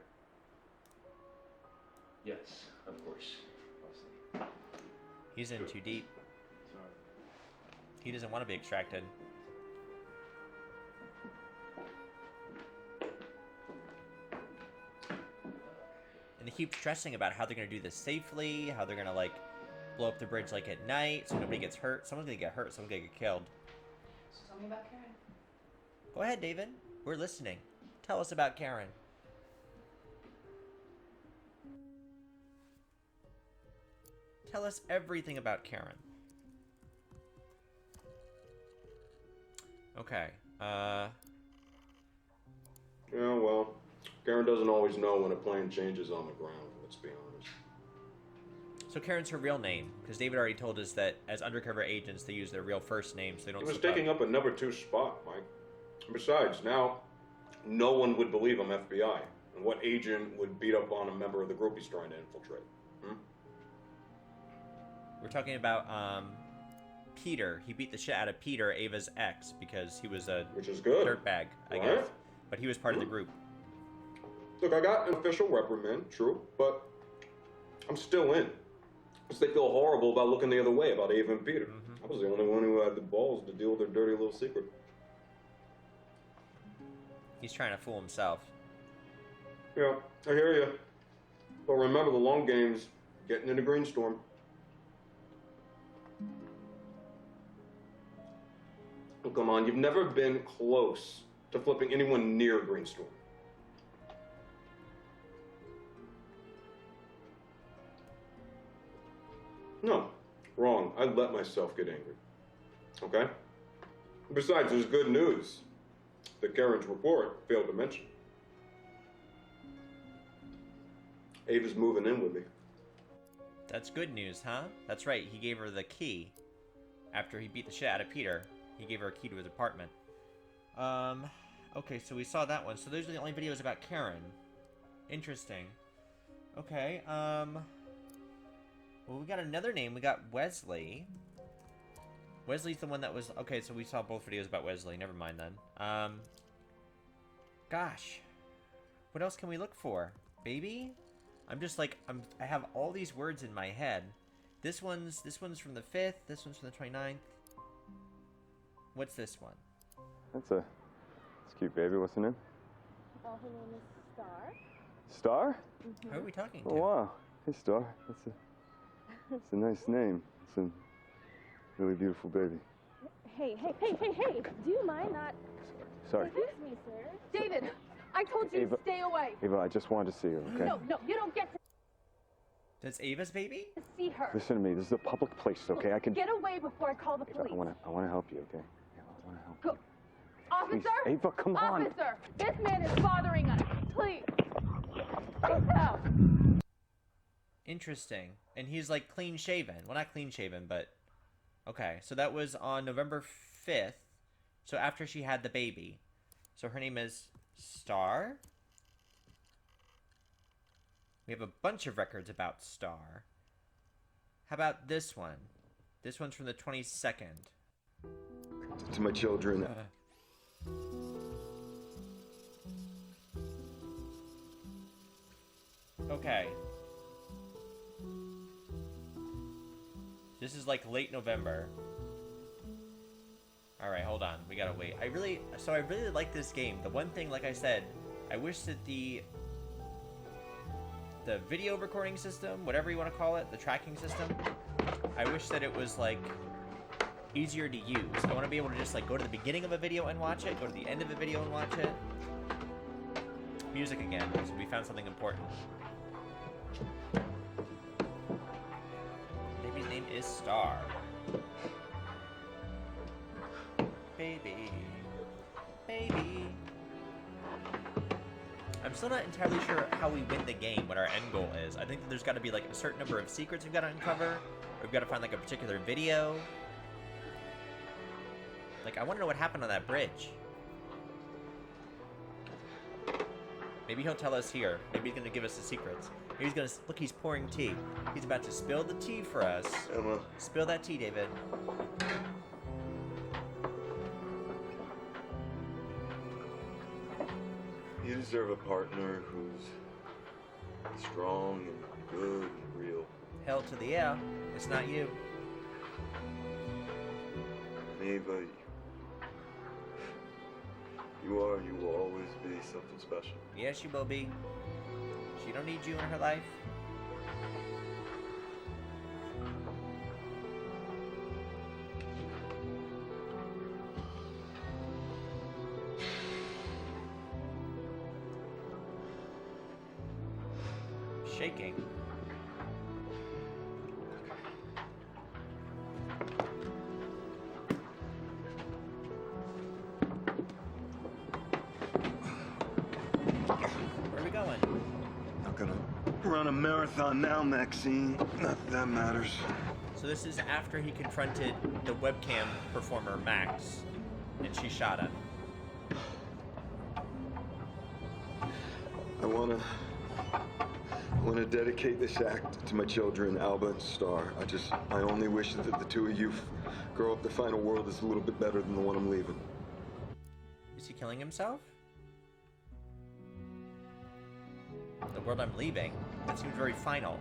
Yes, of course. Wesley. He's in too deep. He doesn't want to be extracted. And they keep stressing about how they're going to do this safely, how they're going to, like, blow up the bridge, like, at night, so nobody gets hurt. Someone's going to get hurt, someone's going to get killed. So tell me about Karen. Go ahead, David. We're listening. Tell us about Karen. Tell us everything about Karen. Okay, Yeah, well, Karen doesn't always know when a plan changes on the ground, let's be honest. So Karen's her real name, because David already told us that as undercover agents, they use their real first names. So they don't. He was slip taking up a number 2 spot, Mike. And besides, now no one would believe I'm FBI. And what agent would beat up on a member of the group he's trying to infiltrate? We're talking about Peter. He beat the shit out of Peter, Ava's ex, because he was a dirtbag, I guess. But he was part of the group. Look, I got an official reprimand, true, but I'm still in. Because they feel horrible about looking the other way about Ava and Peter. I was the only one who had the balls to deal with their dirty little secret. He's trying to fool himself. Yeah, I hear you. But remember, the long game's getting into Greenstorm. Oh, come on, you've never been close to flipping anyone near Greenstorm. No, wrong. I let myself get angry. Okay? Besides, there's good news that Karen's report failed to mention. Ava's moving in with me. That's good news, huh? That's right, he gave her the key. After he beat the shit out of Peter, he gave her a key to his apartment. Okay, so we saw that one. So those are the only videos about Karen. Interesting. Okay, well, we got another name. We got Wesley. Wesley's the one that was... Okay, so we saw both videos about Wesley. Never mind then. Gosh. What else can we look for? Baby? I'm just like... I have all these words in my head. This one's from the 5th. This one's from the 29th. What's this one? It's cute, baby. What's the name? Her name is Star. Star? Who are we talking to? Oh, wow. Hey, Star. That's a nice name. It's a really beautiful baby. Hey. Do you mind not... Sorry. Excuse me, sir. David, I told you Ava, to stay away. Ava, I just wanted to see her, okay? No, you don't get to That's Ava's baby? see her. Listen to me. This is a public place, okay? I can... Get away before I call the Ava, police. I want to help you, okay? Ava, I want to help Go. Officer? Please, Ava, come on. Officer, this man is bothering us. Please. Get out. Interesting. And he's like clean shaven. Well, not clean shaven, but okay. So that was on November 5th. So after she had the baby. So her name is Star. We have a bunch of records about Star. How about this one? This one's from the 22nd. To my children. Okay. This is like late November. Alright, hold on. We gotta wait. I really like this game. The one thing, like I said, I wish that the video recording system, whatever you want to call it, the tracking system, I wish that it was like easier to use. I want to be able to just like go to the beginning of a video and watch it, go to the end of a video and watch it. Music again, because we found something important. Baby's name is Star. Baby. I'm still not entirely sure how we win the game, what our end goal is. I think that there's got to be like a certain number of secrets we've got to uncover. Or we've got to find like a particular video. Like, I want to know what happened on that bridge. Maybe he'll tell us here. Maybe he's going to give us the secrets. Maybe he's going to... Look, he's pouring tea. He's about to spill the tea for us. Emma. Spill that tea, David. You deserve a partner who's strong and good and real. Hell to the yeah. It's not you. And Ava, you will always be something special. Yes, she will be. She don't need you in her life. Shaking. Where are we going? Not gonna run a marathon now, Maxine. Not that that matters. So this is after he confronted the webcam performer, Max, and she shot him. I wanna dedicate this act to my children, Alba and Star. I only wish that the two of you grow up to find a world that's a little bit better than the one I'm leaving. Is he killing himself? The world I'm leaving? That seems very final.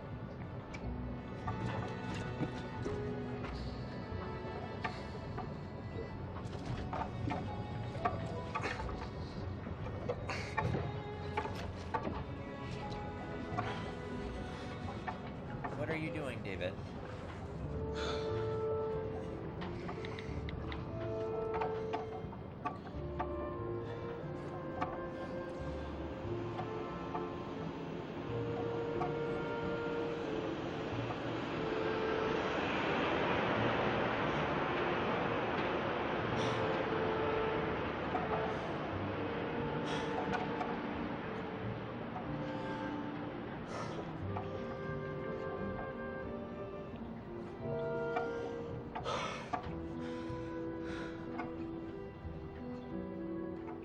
What are you doing, David?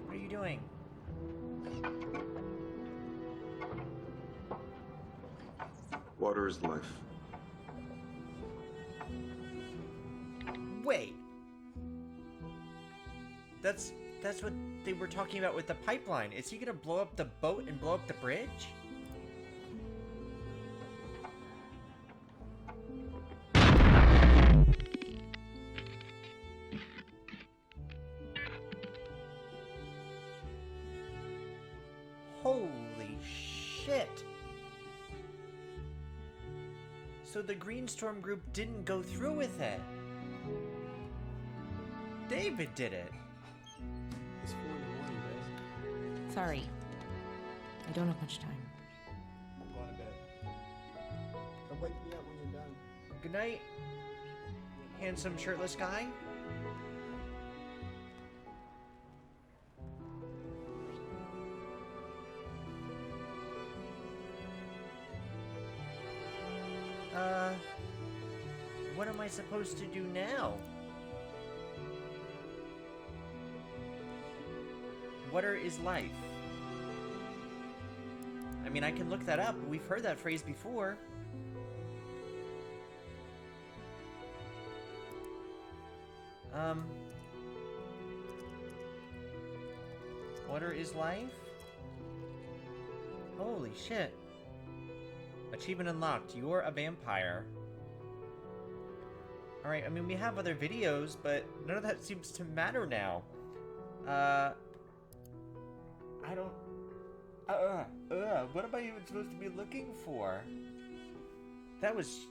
What are you doing? Water is life. Wait. That's what they were talking about with the pipeline. Is he gonna blow up the boat and blow up the bridge? Holy shit! So the Green Storm group didn't go through with it. David did it. It's 4 in the morning, guys. Sorry. I don't have much time. I'm going to bed. Come wake me up when you're done. Good night, handsome shirtless guy. What am I supposed to do now? Water is life. I mean, I can look that up. We've heard that phrase before. Water is life? Holy shit. Achievement unlocked. You're a vampire. Alright, I mean, we have other videos, but none of that seems to matter now. I don't... what am I even supposed to be looking for? That was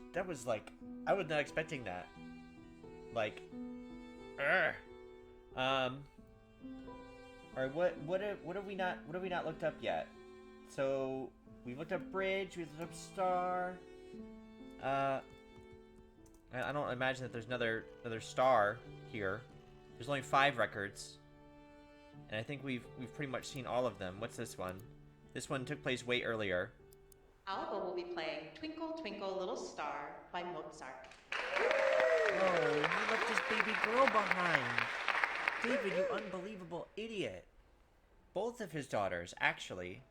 like... I was not expecting that. Like... Alright, what have we not looked up yet? So... we looked up Bridge, we looked up Star... I don't imagine that there's another star here. There's only 5 records. And I think we've pretty much seen all of them. What's this one? This one took place way earlier. Alba will be playing Twinkle Twinkle Little Star by Mozart. Oh, you left this baby girl behind. David, you unbelievable idiot. Both of his daughters, actually.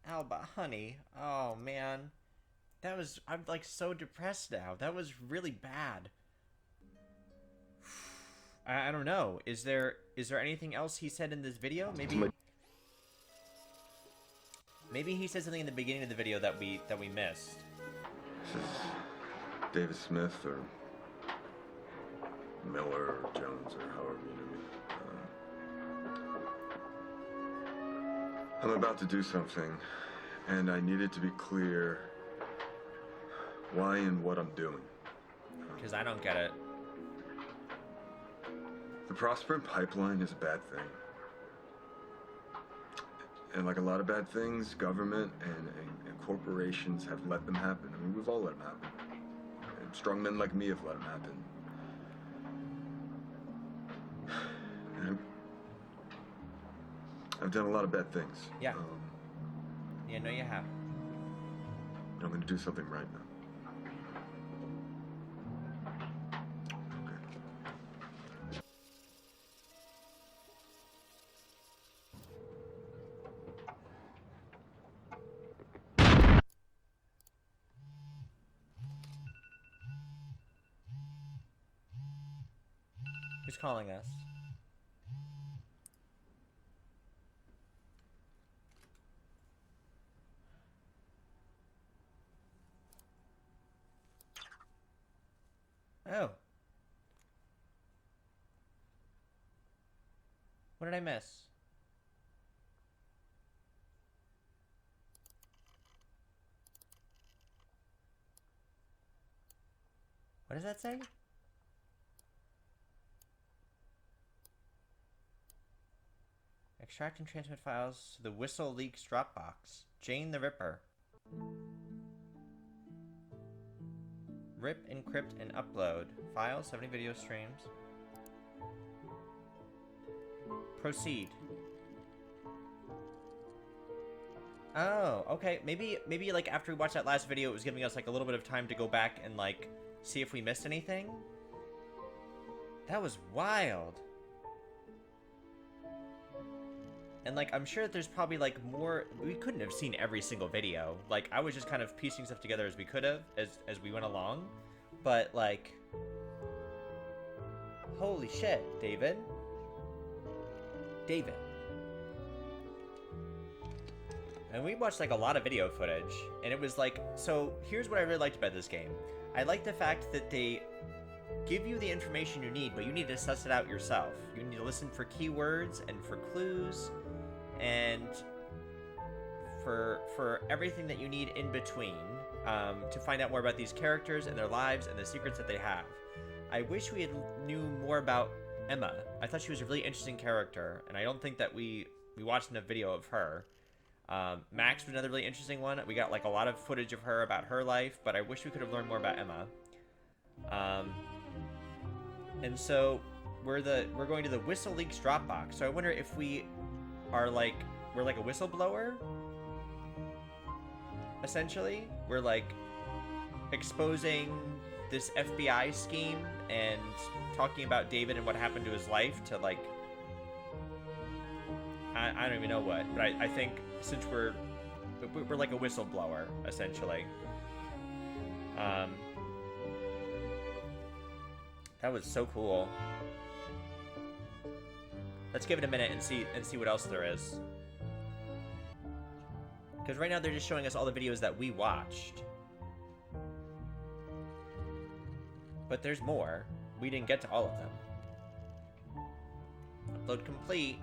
Alba, honey. Oh, man. I'm like so depressed now. That was really bad. I don't know. Is there anything else he said in this video? Maybe he said something in the beginning of the video that we missed. This is David Smith or Miller or Jones or however you know me. I'm about to do something, and I needed to be clear why and what I'm doing. Because I don't get it. The Prosperant Pipeline is a bad thing. And like a lot of bad things, government and corporations have let them happen. I mean, we've all let them happen. And strong men like me have let them happen. And I've done a lot of bad things. Yeah. Yeah, no, you have. I'm going to do something right now. Who's calling us? Oh. What did I miss? What does that say? Extract and transmit files to the Whistle Leaks Dropbox. Jane the Ripper. Rip, encrypt, and upload. Files, 70 video streams. Proceed. Oh, okay. Maybe like after we watched that last video, it was giving us like a little bit of time to go back and like see if we missed anything. That was wild. And, like, I'm sure that there's probably, like, more... We couldn't have seen every single video. Like, I was just kind of piecing stuff together as we could have, as we went along. But, like... Holy shit, David. David. And we watched, like, a lot of video footage. And it was, like... So, here's what I really liked about this game. I like the fact that they give you the information you need, but you need to suss it out yourself. You need to listen for keywords and for clues and for everything that you need in between to find out more about these characters and their lives and the secrets that they have. I wish we had knew more about Emma. I thought she was a really interesting character, and I don't think that we watched enough video of her. Max was another really interesting one. We got like a lot of footage of her about her life, but I wish we could have learned more about Emma. And so we're going to the Whistle Leaks Dropbox. So I wonder if we're like a whistleblower. Essentially, we're like exposing this FBI scheme and talking about David and what happened to his life to like I don't even know what, but I think since we're like a whistleblower essentially. That was so cool. Let's give it a minute and see what else there is. Because right now they're just showing us all the videos that we watched. But there's more. We didn't get to all of them. Upload complete.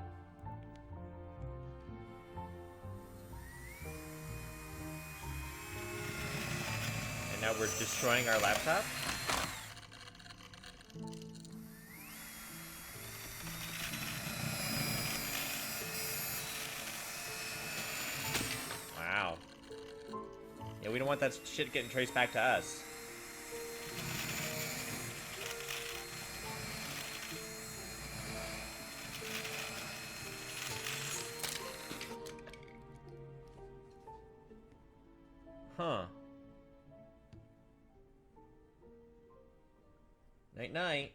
And now we're destroying our laptop. Wow. Yeah, we don't want that shit getting traced back to us. Huh. Night night.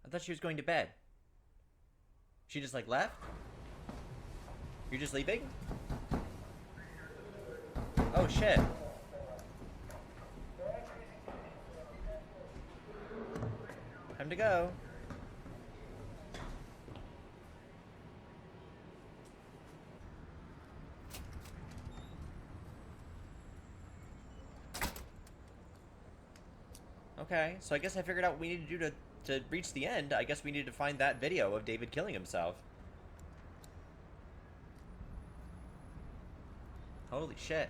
I thought she was going to bed. She just like left? You're just leaving? Oh shit. Time to go. Okay, so I guess I figured out what we need to do to reach the end. I guess we need to find that video of David killing himself. Holy shit.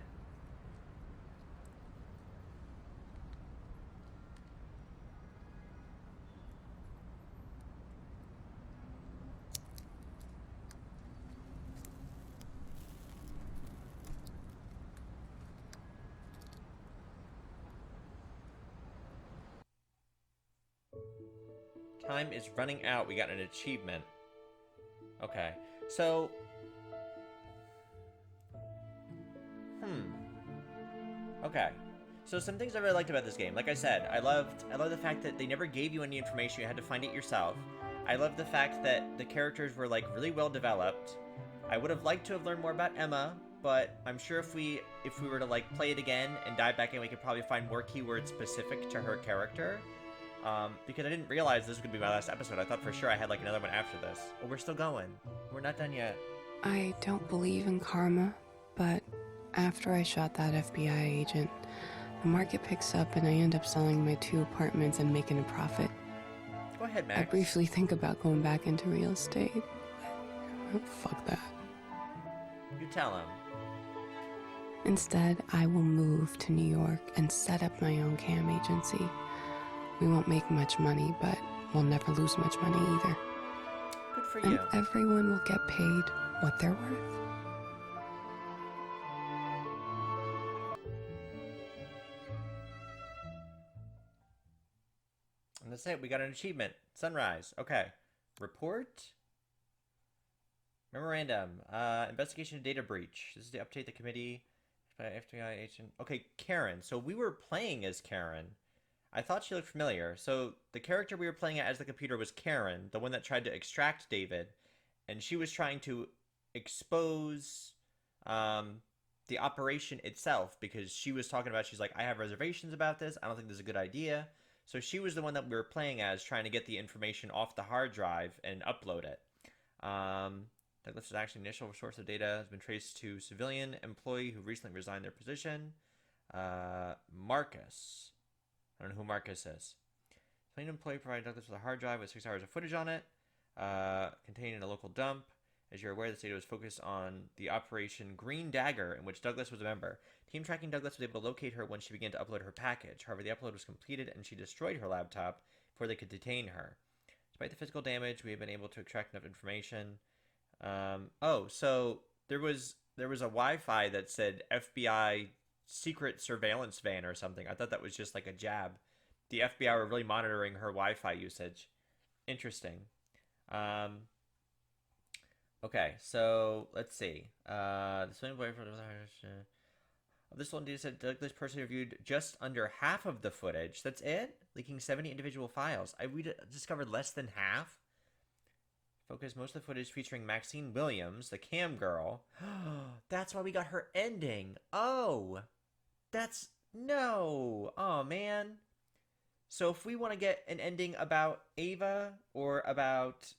Time is running out. We got an achievement. Okay. So... Okay. So some things I really liked about this game. Like I said, I love the fact that they never gave you any information. You had to find it yourself. I love the fact that the characters were like really well developed. I would have liked to have learned more about Emma, but I'm sure if we were to like play it again and dive back in, we could probably find more keywords specific to her character. Because I didn't realize this was going to be my last episode. I thought for sure I had like another one after this. Well, we're still going. We're not done yet. I don't believe in karma, but after I shot that FBI agent, the market picks up and I end up selling my 2 apartments and making a profit. Go ahead, Max. I briefly think about going back into real estate, but fuck that. You tell him. Instead, I will move to New York and set up my own cam agency. We won't make much money, but we'll never lose much money either. Good for and you. Everyone will get paid what they're worth. And that's it. We got an achievement. Sunrise. Okay. Report. Memorandum. Investigation of data breach. This is the update the committee by FBI agent. Okay, Karen. So we were playing as Karen. I thought she looked familiar. So the character we were playing as the computer was Karen, the one that tried to extract David, and she was trying to expose the operation itself because she was talking about, she's like, I have reservations about this. I don't think this is a good idea. So she was the one that we were playing as, trying to get the information off the hard drive and upload it. Douglas is actually initial source of data has been traced to civilian employee who recently resigned their position. Marcus. I don't know who Marcus is. Civilian employee provided Douglas with a hard drive with 6 hours of footage on it, contained in a local dump. As you're aware, this data was focused on the Operation Green Dagger, in which Douglas was a member. Team tracking Douglas was able to locate her when she began to upload her package. However, the upload was completed and she destroyed her laptop before they could detain her. Despite the physical damage, we have been able to extract enough information. So there was a Wi-Fi that said FBI secret surveillance van or something. I thought that was just like a jab. The FBI were really monitoring her Wi-Fi usage. Interesting. Okay, so let's see. The swimming boyfriend this one data said Douglas personally reviewed just under half of the footage. That's it? Leaking 70 individual files. We discovered less than half. Focused most of the footage featuring Maxine Williams, the cam girl. That's why we got her ending. Oh, oh man. So if we want to get an ending about Ava or about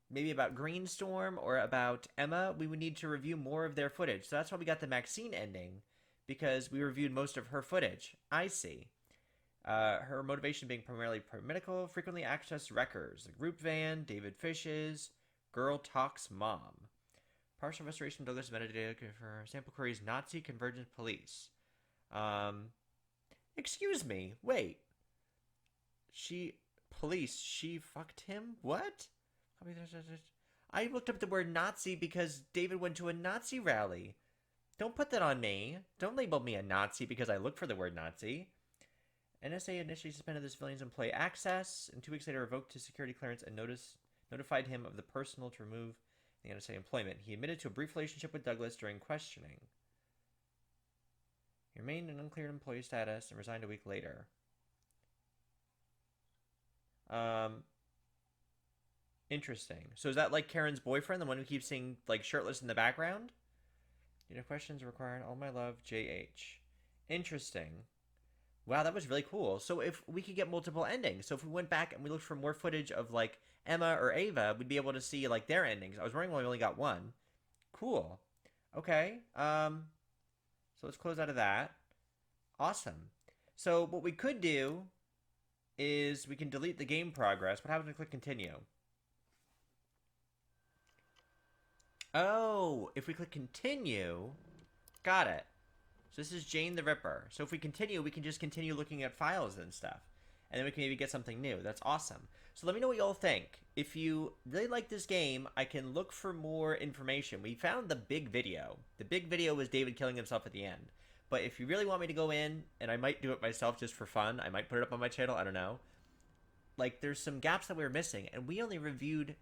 maybe about Greenstorm or about Emma, we would need to review more of their footage. So that's why we got the Maxine ending, because we reviewed most of her footage. I see. Her motivation being primarily medical, frequently accessed records, the group van, David Fish's, Girl Talks Mom. Partial restoration of Douglas metadata for sample queries, Nazi Convergence Police. Excuse me, wait. She fucked him? What? I looked up the word Nazi because David went to a Nazi rally. Don't put that on me. Don't label me a Nazi because I looked for the word Nazi. NSA initially suspended the civilian's employee access, and 2 weeks later revoked his security clearance and notified him of the personal to remove the NSA employment. He admitted to a brief relationship with Douglas during questioning. He remained in unclear employee status and resigned a week later. Interesting. So is that like Karen's boyfriend, the one who keeps seeing like shirtless in the background? Questions required. All my love, JH. Interesting. Wow, that was really cool. So if we could get multiple endings, so if we went back and we looked for more footage of like Emma or Ava, we'd be able to see like their endings. I was wondering why we only got one. Cool. Okay. So let's close out of that. Awesome. So what we could do is we can delete the game progress. What happens when we click continue? Oh, if we click continue, got it. So this is Jane the Ripper. So if we continue, we can just continue looking at files and stuff. And then we can maybe get something new. That's awesome. So let me know what y'all think. If you really like this game, I can look for more information. We found the big video. The big video was David killing himself at the end. But if you really want me to go in, and I might do it myself just for fun, I might put it up on my channel, I don't know. Like, there's some gaps that we were missing, and we only reviewed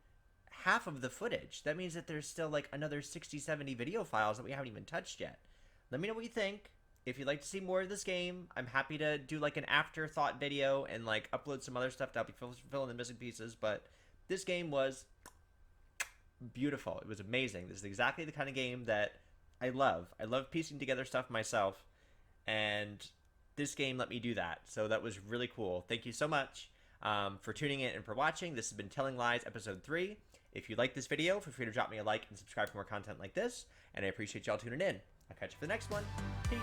half of the footage. That means that there's still like another 60, 70 video files that we haven't even touched yet. Let me know what you think. If you'd like to see more of this game, I'm happy to do like an afterthought video and like upload some other stuff to help you fill in the missing pieces. But this game was beautiful. It was amazing. This is exactly the kind of game that I love. I love piecing together stuff myself, and this game let me do that. So that was really cool. Thank you so much for tuning in and for watching. This has been Telling Lies Episode 3. If you like this video, feel free to drop me a like and subscribe for more content like this. And I appreciate y'all tuning in. I'll catch you for the next one. Peace.